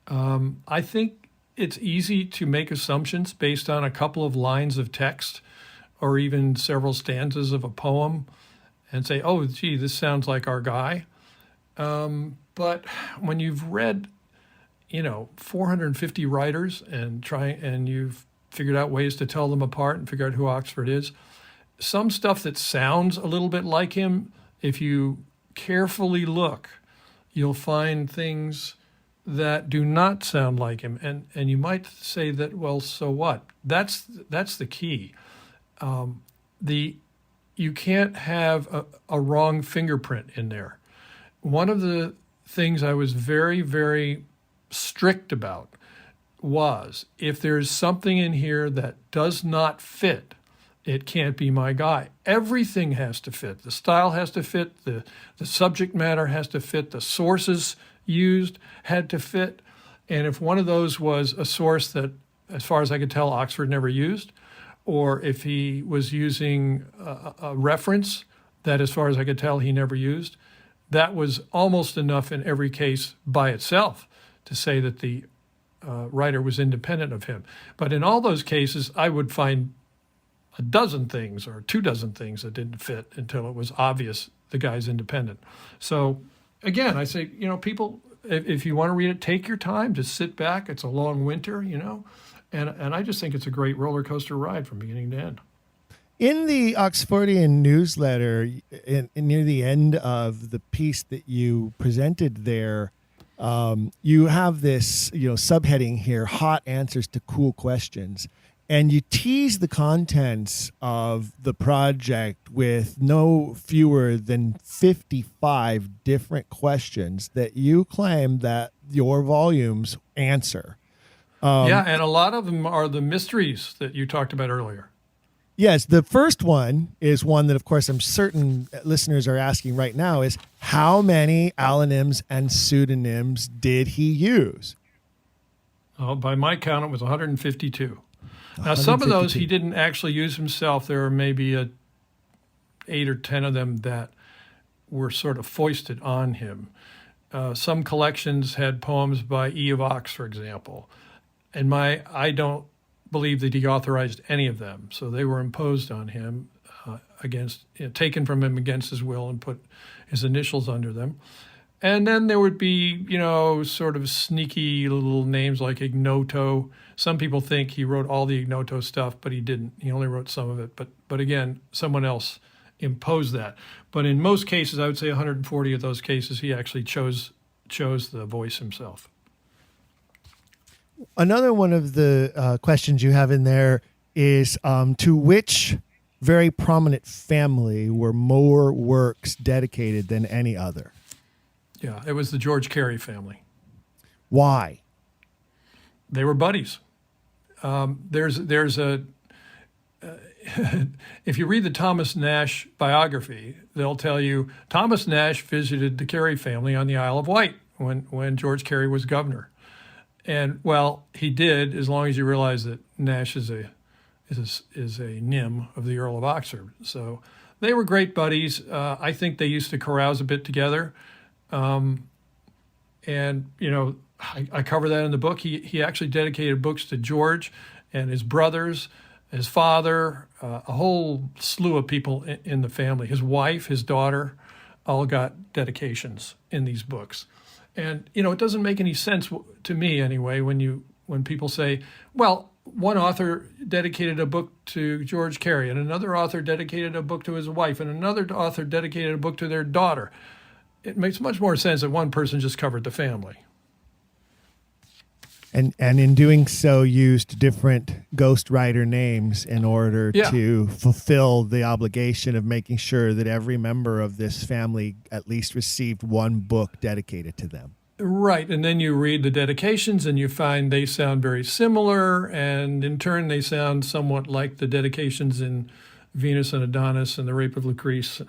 I think it's easy to make assumptions based on a couple of lines of text or even several stanzas of a poem and say, oh, gee, this sounds like our guy. But when you've read, 450 writers and you've figured out ways to tell them apart and figure out who Oxford is, some stuff that sounds a little bit like him, if you carefully look, you'll find things that do not sound like him. And you might say that, well, so what? That's the key. You can't have a wrong fingerprint in there. One of the things I was very, very strict about was, if there's something in here that does not fit, it can't be my guy. Everything has to fit. The style has to fit. The subject matter has to fit. The sources used had to fit. And if one of those was a source that, as far as I could tell, Oxford never used, or if he was using a reference that, as far as I could tell, he never used, that was almost enough in every case by itself to say that the writer was independent of him. But in all those cases, I would find a dozen things or 24 things that didn't fit until it was obvious the guy's independent. So again, I say, people, if you want to read it, take your time, just sit back. It's a long winter, and I just think it's a great roller coaster ride from beginning to end. In the Oxfordian newsletter, near the end of the piece that you presented there, you have this, subheading here: hot answers to cool questions. And you tease the contents of the project with no fewer than 55 different questions that you claim that your volumes answer. And a lot of them are the mysteries that you talked about earlier. Yes, the first one is one that, of course, I'm certain listeners are asking right now, is how many allonyms and pseudonyms did he use? Oh, by my count, it was 152. Now, some of those he didn't actually use himself. There are maybe 8 or 10 of them that were sort of foisted on him. Some collections had poems by E. of Ox, for example. And I don't believe that he authorized any of them. So they were imposed on him taken from him against his will and put his initials under them. And then there would be, sort of sneaky little names like Ignoto. Some people think he wrote all the Ignoto stuff, but he didn't. He only wrote some of it. But again, someone else imposed that. But in most cases, I would say 140 of those cases, he actually chose the voice himself. Another one of the questions you have in there is to which very prominent family were more works dedicated than any other? Yeah, it was the George Carey family. Why? They were buddies. There's a if you read the Thomas Nash biography, they'll tell you Thomas Nash visited the Carey family on the Isle of Wight when George Carey was governor. And well, he did, as long as you realize that Nash is a nym of the Earl of Oxford. So they were great buddies. I think they used to carouse a bit together. And, I cover that in the book. He actually dedicated books to George and his brothers, his father, a whole slew of people in the family. His wife, his daughter, all got dedications in these books. And, it doesn't make any sense to me anyway when people say, well, one author dedicated a book to George Carey and another author dedicated a book to his wife and another author dedicated a book to their daughter. It makes much more sense that one person just covered the family. And in doing so, used different ghostwriter names in order to fulfill the obligation of making sure that every member of this family at least received one book dedicated to them. Right. And then you read the dedications and you find they sound very similar. And in turn, they sound somewhat like the dedications in Venus and Adonis and the Rape of Lucrece.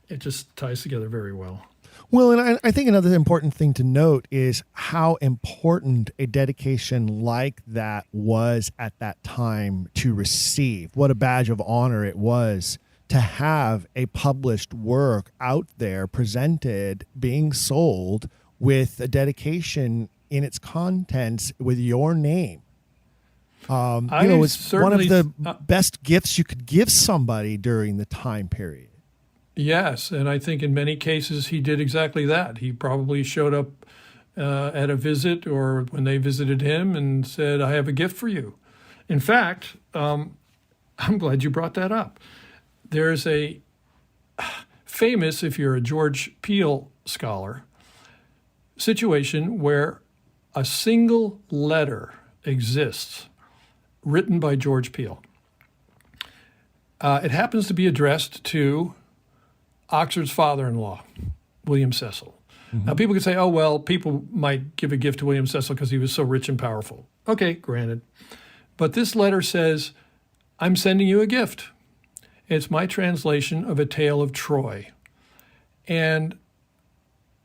It just ties together very well. Well, and I think another important thing to note is how important a dedication like that was at that time to receive. What a badge of honor it was to have a published work out there presented, being sold with a dedication in its contents with your name. It's one of the best gifts you could give somebody during the time period. Yes, and I think in many cases he did exactly that. He probably showed up at a visit or when they visited him and said, I have a gift for you. In fact, I'm glad you brought that up. There's a famous, if you're a George Peele scholar, situation where a single letter exists written by George Peele. It happens to be addressed to Oxford's father-in-law, William Cecil. Mm-hmm. Now, people could say, oh, well, people might give a gift to William Cecil because he was so rich and powerful. Okay, granted. But this letter says, I'm sending you a gift. It's my translation of A Tale of Troy. And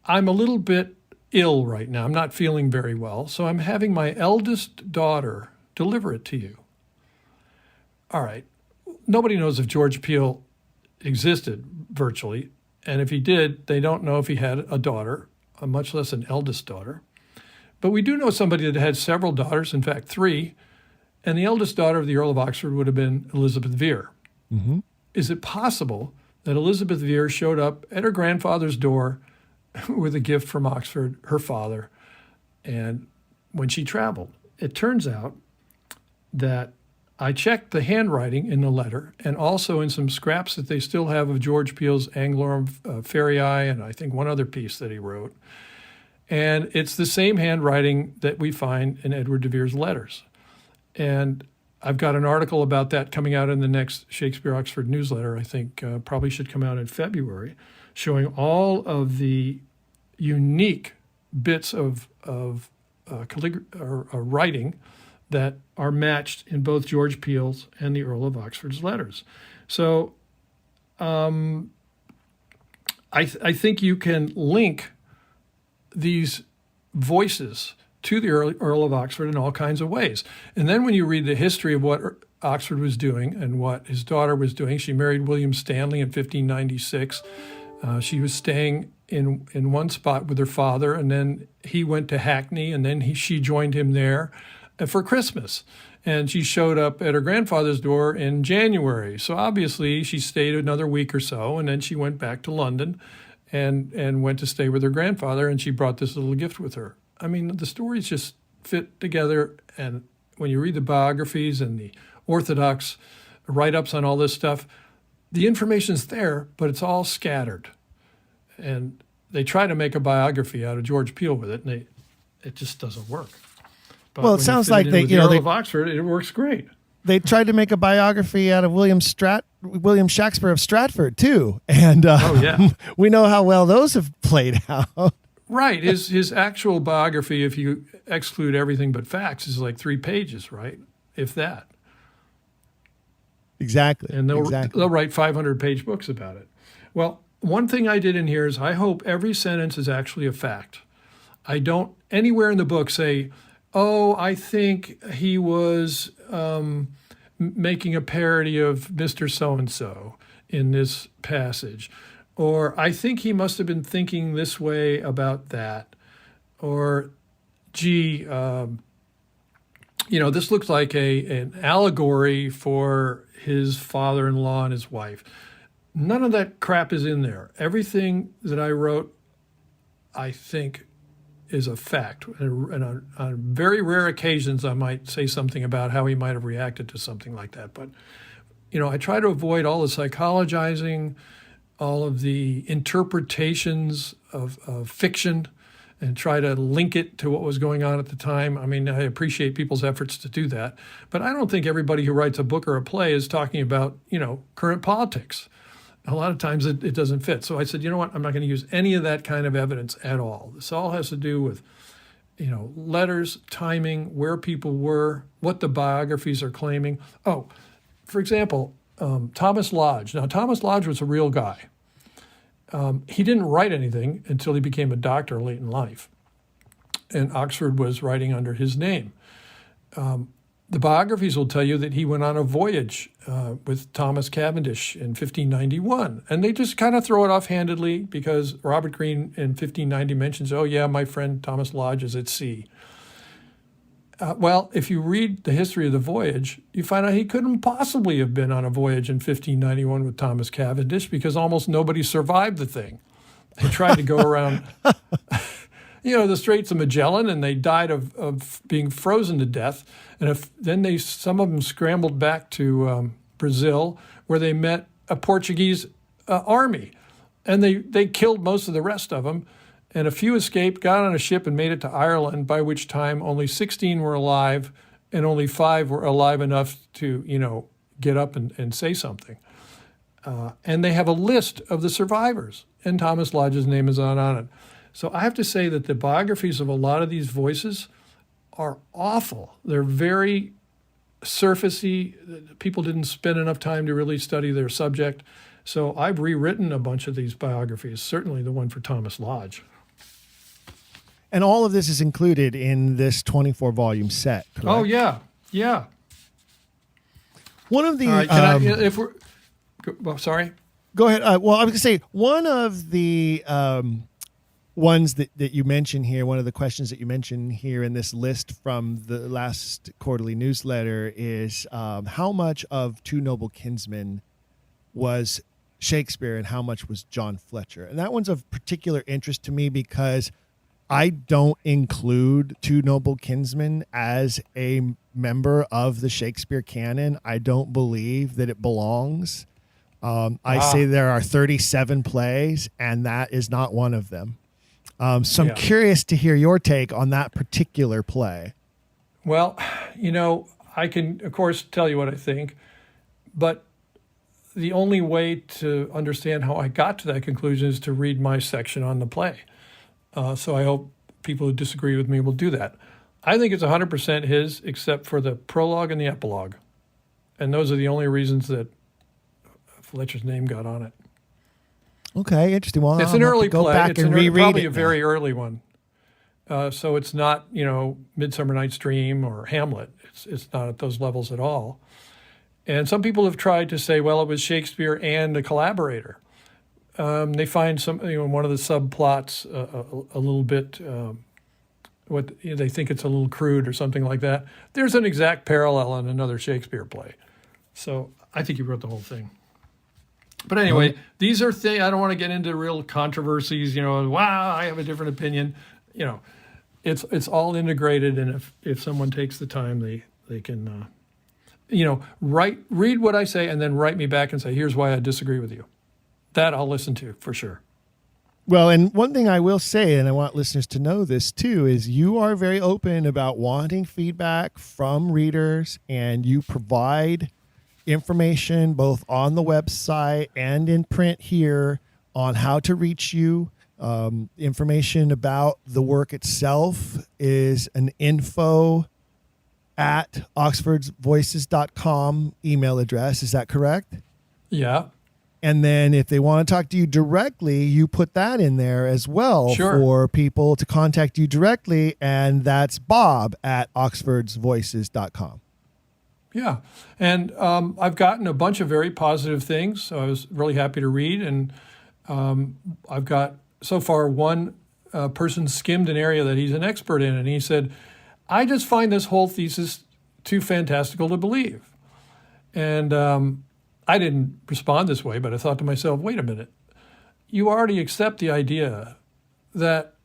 I'm a little bit ill right now. I'm not feeling very well. So I'm having my eldest daughter deliver it to you. All right. Nobody knows if George Peele existed virtually. And if he did, they don't know if he had a daughter, much less an eldest daughter. But we do know somebody that had several daughters, in fact, 3. And the eldest daughter of the Earl of Oxford would have been Elizabeth Vere. Mm-hmm. Is it possible that Elizabeth Vere showed up at her grandfather's door with a gift from Oxford, her father, and when she traveled? It turns out that I checked the handwriting in the letter and also in some scraps that they still have of George Peele's Anglorum Ferrii and I think one other piece that he wrote. And it's the same handwriting that we find in Edward de Vere's letters. And I've got an article about that coming out in the next Shakespeare Oxford newsletter, I think probably should come out in February, showing all of the unique bits of writing that are matched in both George Peele's and the Earl of Oxford's letters. So I think you can link these voices to the Earl of Oxford in all kinds of ways. And then when you read the history of what Oxford was doing and what his daughter was doing, she married William Stanley in 1596. She was staying in one spot with her father, and then he went to Hackney, and then she joined him there for Christmas. And she showed up at her grandfather's door in January. So obviously she stayed another week or so, and then she went back to London and went to stay with her grandfather, and she brought this little gift with her. I mean, the stories just fit together, and when you read the biographies and the Orthodox write-ups on all this stuff, the information's there, but it's all scattered. And they try to make a biography out of George Peele with it, and it just doesn't work. But Well, it sounds like they, with the Earl they of Oxford, it works great. they tried to make a biography out of William Shakespeare of Stratford too, and Oh, yeah. we know how well those have played out. Right. His actual biography, if you exclude everything but facts, is like 3 pages, right? If that. Exactly. And exactly. they'll write 500-page books about it. Well, one thing I did in here is I hope every sentence is actually a fact. I don't anywhere in the book say, oh, I think he was making a parody of Mr. So-and-so in this passage. Or I think he must have been thinking this way about that. Or, gee, this looks like an allegory for his father-in-law and his wife. None of that crap is in there. Everything that I wrote, I think, is a fact. And on very rare occasions, I might say something about how he might have reacted to something like that. But, I try to avoid all the psychologizing, all of the interpretations of fiction, and try to link it to what was going on at the time. I mean, I appreciate people's efforts to do that, but I don't think everybody who writes a book or a play is talking about, current politics. A lot of times it doesn't fit. So I said, you know what, I'm not going to use any of that kind of evidence at all. This all has to do with, letters, timing, where people were, what the biographies are claiming. Oh, for example, Thomas Lodge. Now, Thomas Lodge was a real guy. He didn't write anything until he became a doctor late in life, and Oxford was writing under his name. The biographies will tell you that he went on a voyage with Thomas Cavendish in 1591, and they just kind of throw it offhandedly because Robert Greene in 1590 mentions, oh yeah, my friend Thomas Lodge is at sea. Well, if you read the history of the voyage, you find out he couldn't possibly have been on a voyage in 1591 with Thomas Cavendish because almost nobody survived the thing. They tried to go around, the Straits of Magellan, and they died of being frozen to death. And then some of them scrambled back to Brazil, where they met a Portuguese army, and they killed most of the rest of them. And a few escaped, got on a ship, and made it to Ireland, by which time only 16 were alive, and only 5 were alive enough to, get up and say something. And they have a list of the survivors, and Thomas Lodge's name is on it. So I have to say that the biographies of a lot of these voices are awful. They're very surfacey. People didn't spend enough time to really study their subject. So I've rewritten a bunch of these biographies, certainly the one for Thomas Lodge. And all of this is included in this 24-volume set, correct? Oh, yeah. Yeah. One of the... All right, sorry? Go ahead. Well, I was going to say, one of the ones that you mentioned here, one of the questions that you mentioned here in this list from the last quarterly newsletter is how much of Two Noble Kinsmen was Shakespeare and how much was John Fletcher? And that one's of particular interest to me because I don't include Two Noble Kinsmen as a member of the Shakespeare canon. I don't believe that it belongs. I say there are 37 plays, and that is not one of them. So I'm curious to hear your take on that particular play. Well, I can, of course, tell you what I think, but the only way to understand how I got to that conclusion is to read my section on the play. So I hope people who disagree with me will do that. I think it's 100% his, except for the prologue and the epilogue. And those are the only reasons that Fletcher's name got on it. Okay, interesting. Well, it's an early play. Back it's and probably a now. very early one. So it's not, Midsummer Night's Dream or Hamlet. It's not at those levels at all. And some people have tried to say, well, it was Shakespeare and a collaborator. They find one of the subplots a little bit, they think it's a little crude or something like that. There's an exact parallel in another Shakespeare play. So I think he wrote the whole thing. But anyway, these are things, I don't want to get into real controversies, wow, I have a different opinion. It's all integrated, and if someone takes the time, they can, read what I say and then write me back and say, here's why I disagree with you. That I'll listen to for sure. Well, and one thing I will say, and I want listeners to know this too, is you are very open about wanting feedback from readers, and you provide information both on the website and in print here on how to reach you. Information about the work itself is an info@oxfordsvoices.com email address. Is that correct? Yeah. And then if they want to talk to you directly, you put that in there as well. Sure. For people to contact you directly. And that's bob@oxfordsvoices.com. Yeah. And I've gotten a bunch of very positive things. So I was really happy to read. And I've got so far one person skimmed an area that he's an expert in. And he said, I just find this whole thesis too fantastical to believe. And I didn't respond this way, but I thought to myself, wait a minute. You already accept the idea that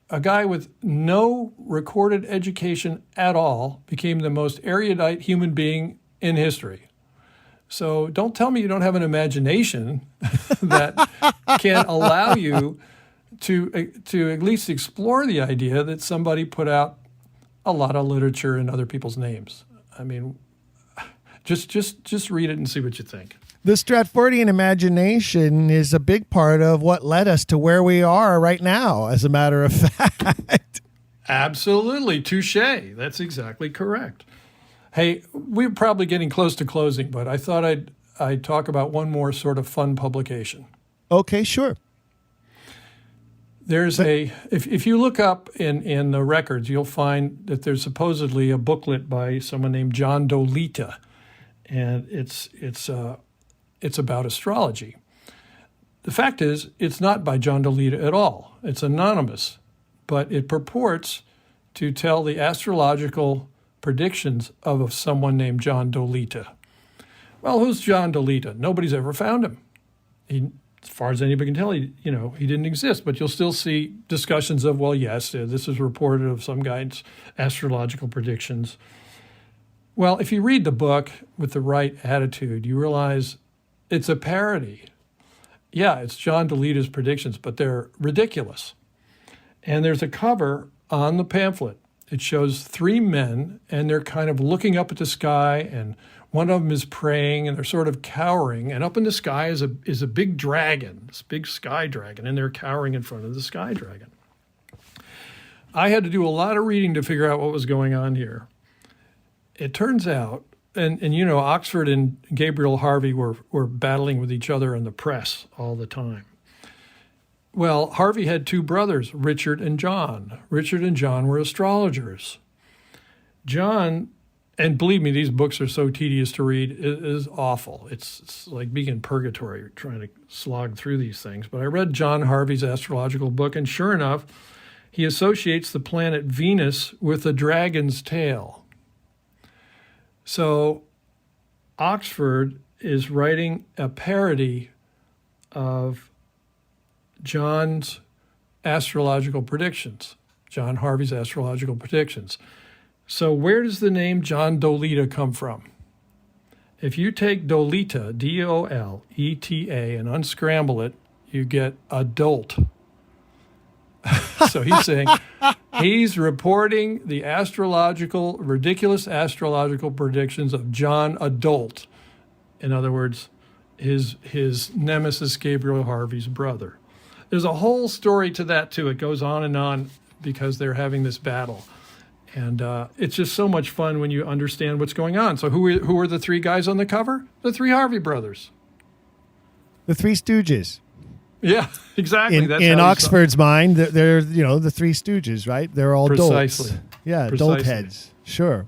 a guy with no recorded education at all became the most erudite human being in history. So don't tell me you don't have an imagination that can allow you to at least explore the idea that somebody put out a lot of literature in other people's names. I mean, just read it and see what you think. The Stratfordian imagination is a big part of what led us to where we are right now, as a matter of fact. Absolutely. Touché. That's exactly correct. Hey, we're probably getting close to closing, but I thought I'd talk about one more sort of fun publication. Okay, sure. There's if you look up in the records, you'll find that there's supposedly a booklet by someone named John Dolita, and it's about astrology. The fact is, it's not by John Dolita at all. It's anonymous, but it purports to tell the astrological predictions of someone named John Dolita. Well, who's John Dolita? Nobody's ever found him. As far as anybody can tell, he didn't exist. But you'll still see discussions of, well, yes, this is reported of some guy's astrological predictions. Well, if you read the book with the right attitude, you realize it's a parody. Yeah, it's John Dolita's predictions, but they're ridiculous. And there's a cover on the pamphlet. It shows three men, and they're kind of looking up at the sky, and one of them is praying, and they're sort of cowering. And up in the sky is a big dragon, this big sky dragon, and they're cowering in front of the sky dragon. I had to do a lot of reading to figure out what was going on here. It turns out, and Oxford and Gabriel Harvey were battling with each other in the press all the time. Well, Harvey had two brothers, Richard and John. Richard and John were astrologers. John, and believe me, these books are so tedious to read, it is awful. It's like being in purgatory, trying to slog through these things. But I read John Harvey's astrological book, and sure enough, he associates the planet Venus with the dragon's tail. So Oxford is writing a parody of John's astrological predictions, John Harvey's astrological predictions. So where does the name John Dolita come from? If you take Dolita, D-O-L-E-T-A, and unscramble it, you get adult. So he's saying he's reporting the ridiculous astrological predictions of John Adult. In other words, his nemesis Gabriel Harvey's brother. There's a whole story to that, too. It goes on and on because they're having this battle. And it's just so much fun when you understand what's going on. So who are the three guys on the cover? The three Harvey brothers. The Three Stooges. Yeah, exactly. In Oxford's mind, they're the Three Stooges, right? They're all precisely. dolts. Yeah, dolt heads. Sure.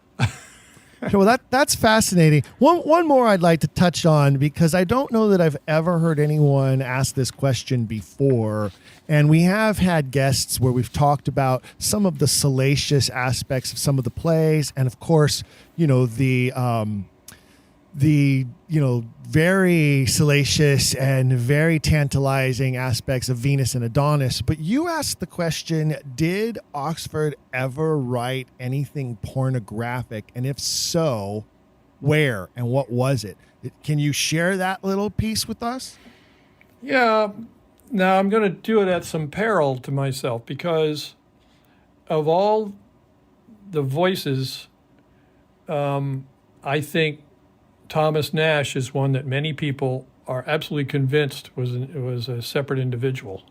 Sure. Well, that's fascinating. One more I'd like to touch on, because I don't know that I've ever heard anyone ask this question before. And we have had guests where we've talked about some of the salacious aspects of some of the plays, and of course, the the very salacious and very tantalizing aspects of Venus and Adonis. But you asked the question, did Oxford ever write anything pornographic? And if so, where and what was it? Can you share that little piece with us? Yeah. Now, I'm going to do it at some peril to myself, because of all the voices, I think Thomas Nash is one that many people are absolutely convinced was a separate individual.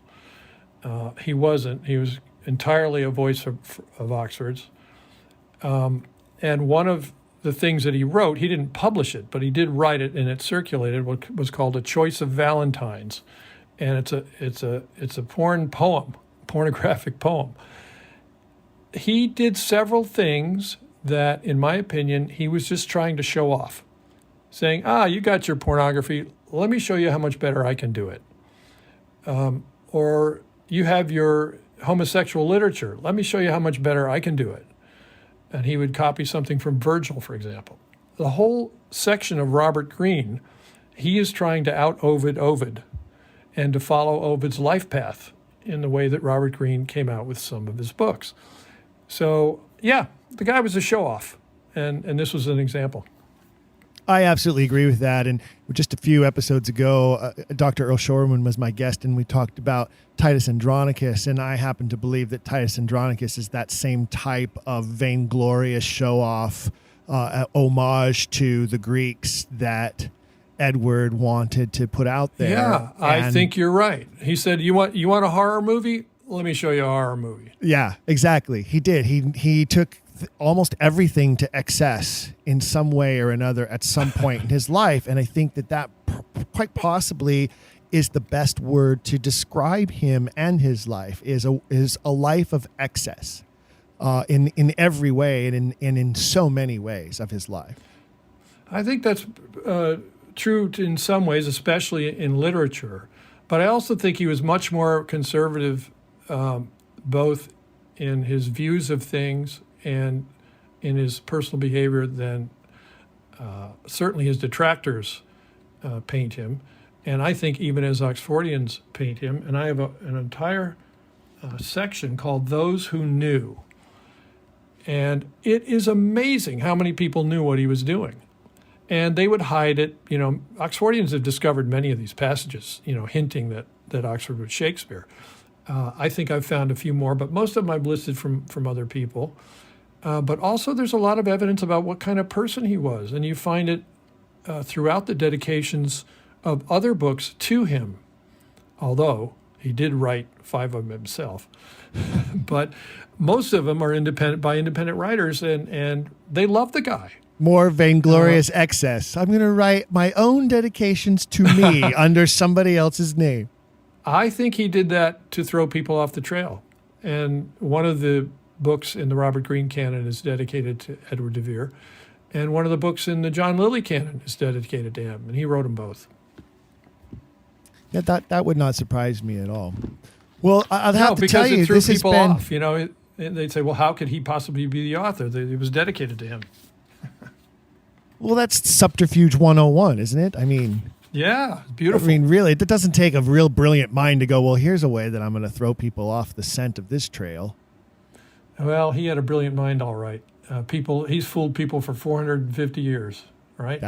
He wasn't. He was entirely a voice of Oxford's. And one of the things that he wrote, he didn't publish it, but he did write it, and it circulated, what was called A Choice of Valentines. And it's a pornographic poem. He did several things that, in my opinion, he was just trying to show off, saying, you got your pornography, let me show you how much better I can do it. Or you have your homosexual literature, let me show you how much better I can do it. And he would copy something from Virgil, for example. The whole section of Robert Greene, he is trying to out-Ovid and to follow Ovid's life path in the way that Robert Greene came out with some of his books. So, yeah, the guy was a show-off, and this was an example. I absolutely agree with that. And just a few episodes ago, Dr. Earl Shorman was my guest, and we talked about Titus Andronicus. And I happen to believe that Titus Andronicus is that same type of vainglorious show-off, homage to the Greeks that Edward wanted to put out there. Yeah, I think you're right. He said, you want a horror movie? Let me show you a horror movie. Yeah, exactly. He did. He took almost everything to excess in some way or another at some point in his life. And I think that quite possibly is the best word to describe him and his life, is a life of excess in every way and in so many ways of his life. I think that's true in some ways, especially in literature. But I also think he was much more conservative, both in his views of things and in his personal behavior than certainly his detractors paint him. And I think even as Oxfordians paint him. And I have an entire section called Those Who Knew. And it is amazing how many people knew what he was doing. And they would hide it. Oxfordians have discovered many of these passages, hinting that Oxford was Shakespeare. I think I've found a few more, but most of them I've listed from other people. But also there's a lot of evidence about what kind of person he was. And you find it throughout the dedications of other books to him, although he did write 5 of them himself. But most of them are independent writers, and they love the guy. More vainglorious excess. I'm going to write my own dedications to me under somebody else's name. I think he did that to throw people off the trail. And one of the books in the Robert Greene canon is dedicated to Edward de Vere. And one of the books in the John Lilly canon is dedicated to him. And he wrote them both. Yeah, that would not surprise me at all. Well, I'll have to tell you, this has people been... off. They'd say, well, how could he possibly be the author? It was dedicated to him. Well, that's subterfuge 101, isn't it? I mean... Yeah, beautiful. I mean, really, it doesn't take a real brilliant mind to go, well, here's a way that I'm going to throw people off the scent of this trail. Well, he had a brilliant mind, all right. He's fooled people for 450 years, right?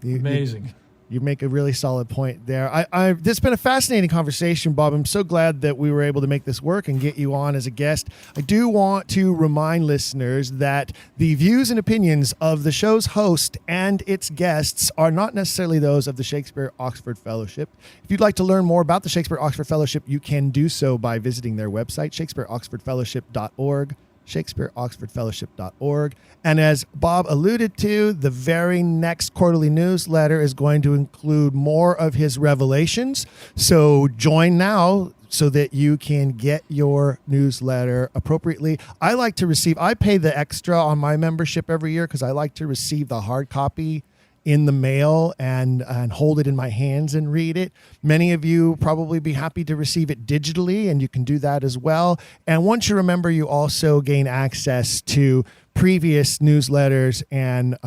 Amazing. You make a really solid point there. This has been a fascinating conversation, Bob. I'm so glad that we were able to make this work and get you on as a guest. I do want to remind listeners that the views and opinions of the show's host and its guests are not necessarily those of the Shakespeare Oxford Fellowship. If you'd like to learn more about the Shakespeare Oxford Fellowship, you can do so by visiting their website, shakespeareoxfordfellowship.org. shakespeareoxfordfellowship.org. And as Bob alluded to, the very next quarterly newsletter is going to include more of his revelations. So join now so that you can get your newsletter appropriately. I pay the extra on my membership every year because I like to receive the hard copy in the mail and hold it in my hands and read it. Many of you probably be happy to receive it digitally, and you can do that as well. And once you remember, you also gain access to previous newsletters and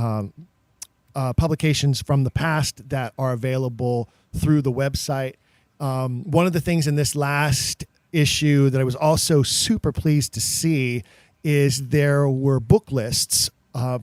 publications from the past that are available through the website. One of the things in this last issue that I was also super pleased to see is there were book lists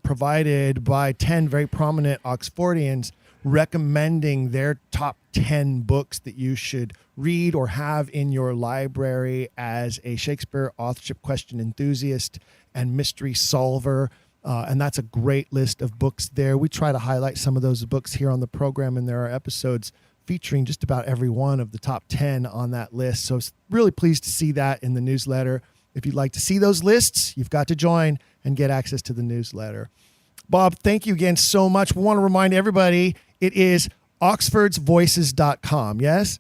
provided by 10 very prominent Oxfordians recommending their top 10 books that you should read or have in your library as a Shakespeare authorship question enthusiast and mystery solver. And that's a great list of books there. We try to highlight some of those books here on the program, and there are episodes featuring just about every one of the top 10 on that list. So really pleased to see that in the newsletter. If you'd like to see those lists, you've got to join and get access to the newsletter. Bob, thank you again so much. We want to remind everybody it is oxfordsvoices.com, yes?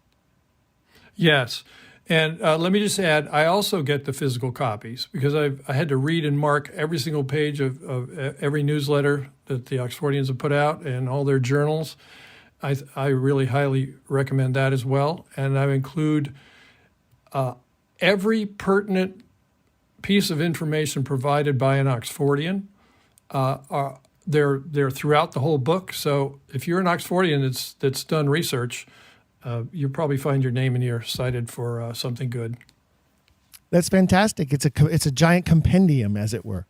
Yes. And let me just add, I also get the physical copies because I had to read and mark every single page of every newsletter that the Oxfordians have put out and all their journals. I really highly recommend that as well. And I include every pertinent piece of information provided by an Oxfordian. They're throughout the whole book. So if you're an Oxfordian that's done research, you'll probably find your name in here cited for something good. That's fantastic. It's a giant compendium, as it were.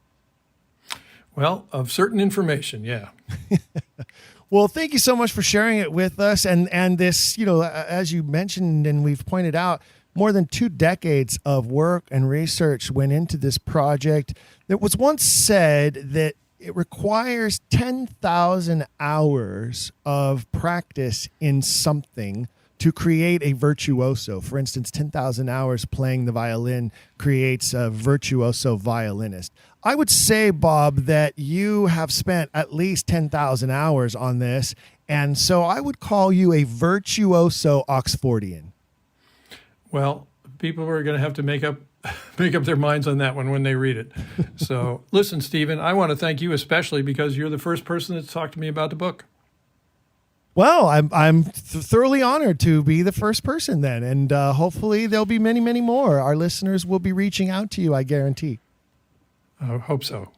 Well, of certain information, yeah. Well, thank you so much for sharing it with us. And this, as you mentioned and we've pointed out, more than 2 decades of work and research went into this project. It was once said that it requires 10,000 hours of practice in something to create a virtuoso. For instance, 10,000 hours playing the violin creates a virtuoso violinist. I would say, Bob, that you have spent at least 10,000 hours on this, and so I would call you a virtuoso Oxfordian. Well, people are going to have to make up their minds on that one when they read it. So listen, Stephen, I want to thank you especially because you're the first person that's talked to me about the book. Well, I'm thoroughly honored to be the first person then, and hopefully there'll be many, many more. Our listeners will be reaching out to you, I guarantee. I hope so.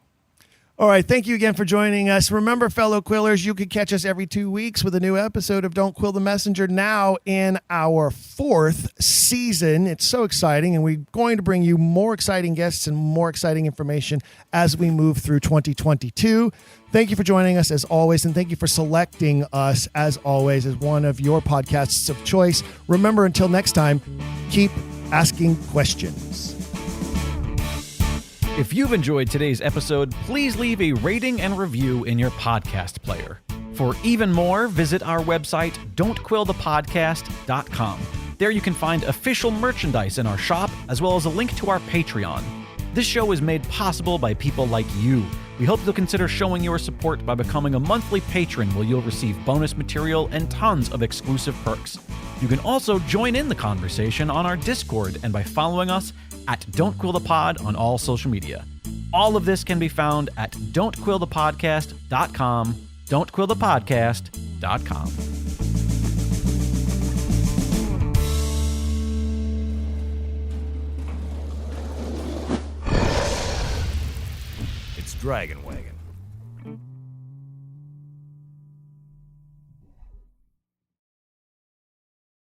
All right, thank you again for joining us. Remember, fellow Quillers, you can catch us every 2 weeks with a new episode of Don't Quill the Messenger, now in our 4th season. It's so exciting, and we're going to bring you more exciting guests and more exciting information as we move through 2022. Thank you for joining us as always, and thank you for selecting us as always as one of your podcasts of choice. Remember, until next time, keep asking questions. If you've enjoyed today's episode, please leave a rating and review in your podcast player. For even more, visit our website, don'tquillthepodcast.com. There you can find official merchandise in our shop, as well as a link to our Patreon. This show is made possible by people like you. We hope you'll consider showing your support by becoming a monthly patron, where you'll receive bonus material and tons of exclusive perks. You can also join in the conversation on our Discord and by following us at Don't Quill the Pod on all social media. All of this can be found at don'tquillthepodcast.com, don'tquillthepodcast.com. It's Dragon Wagon.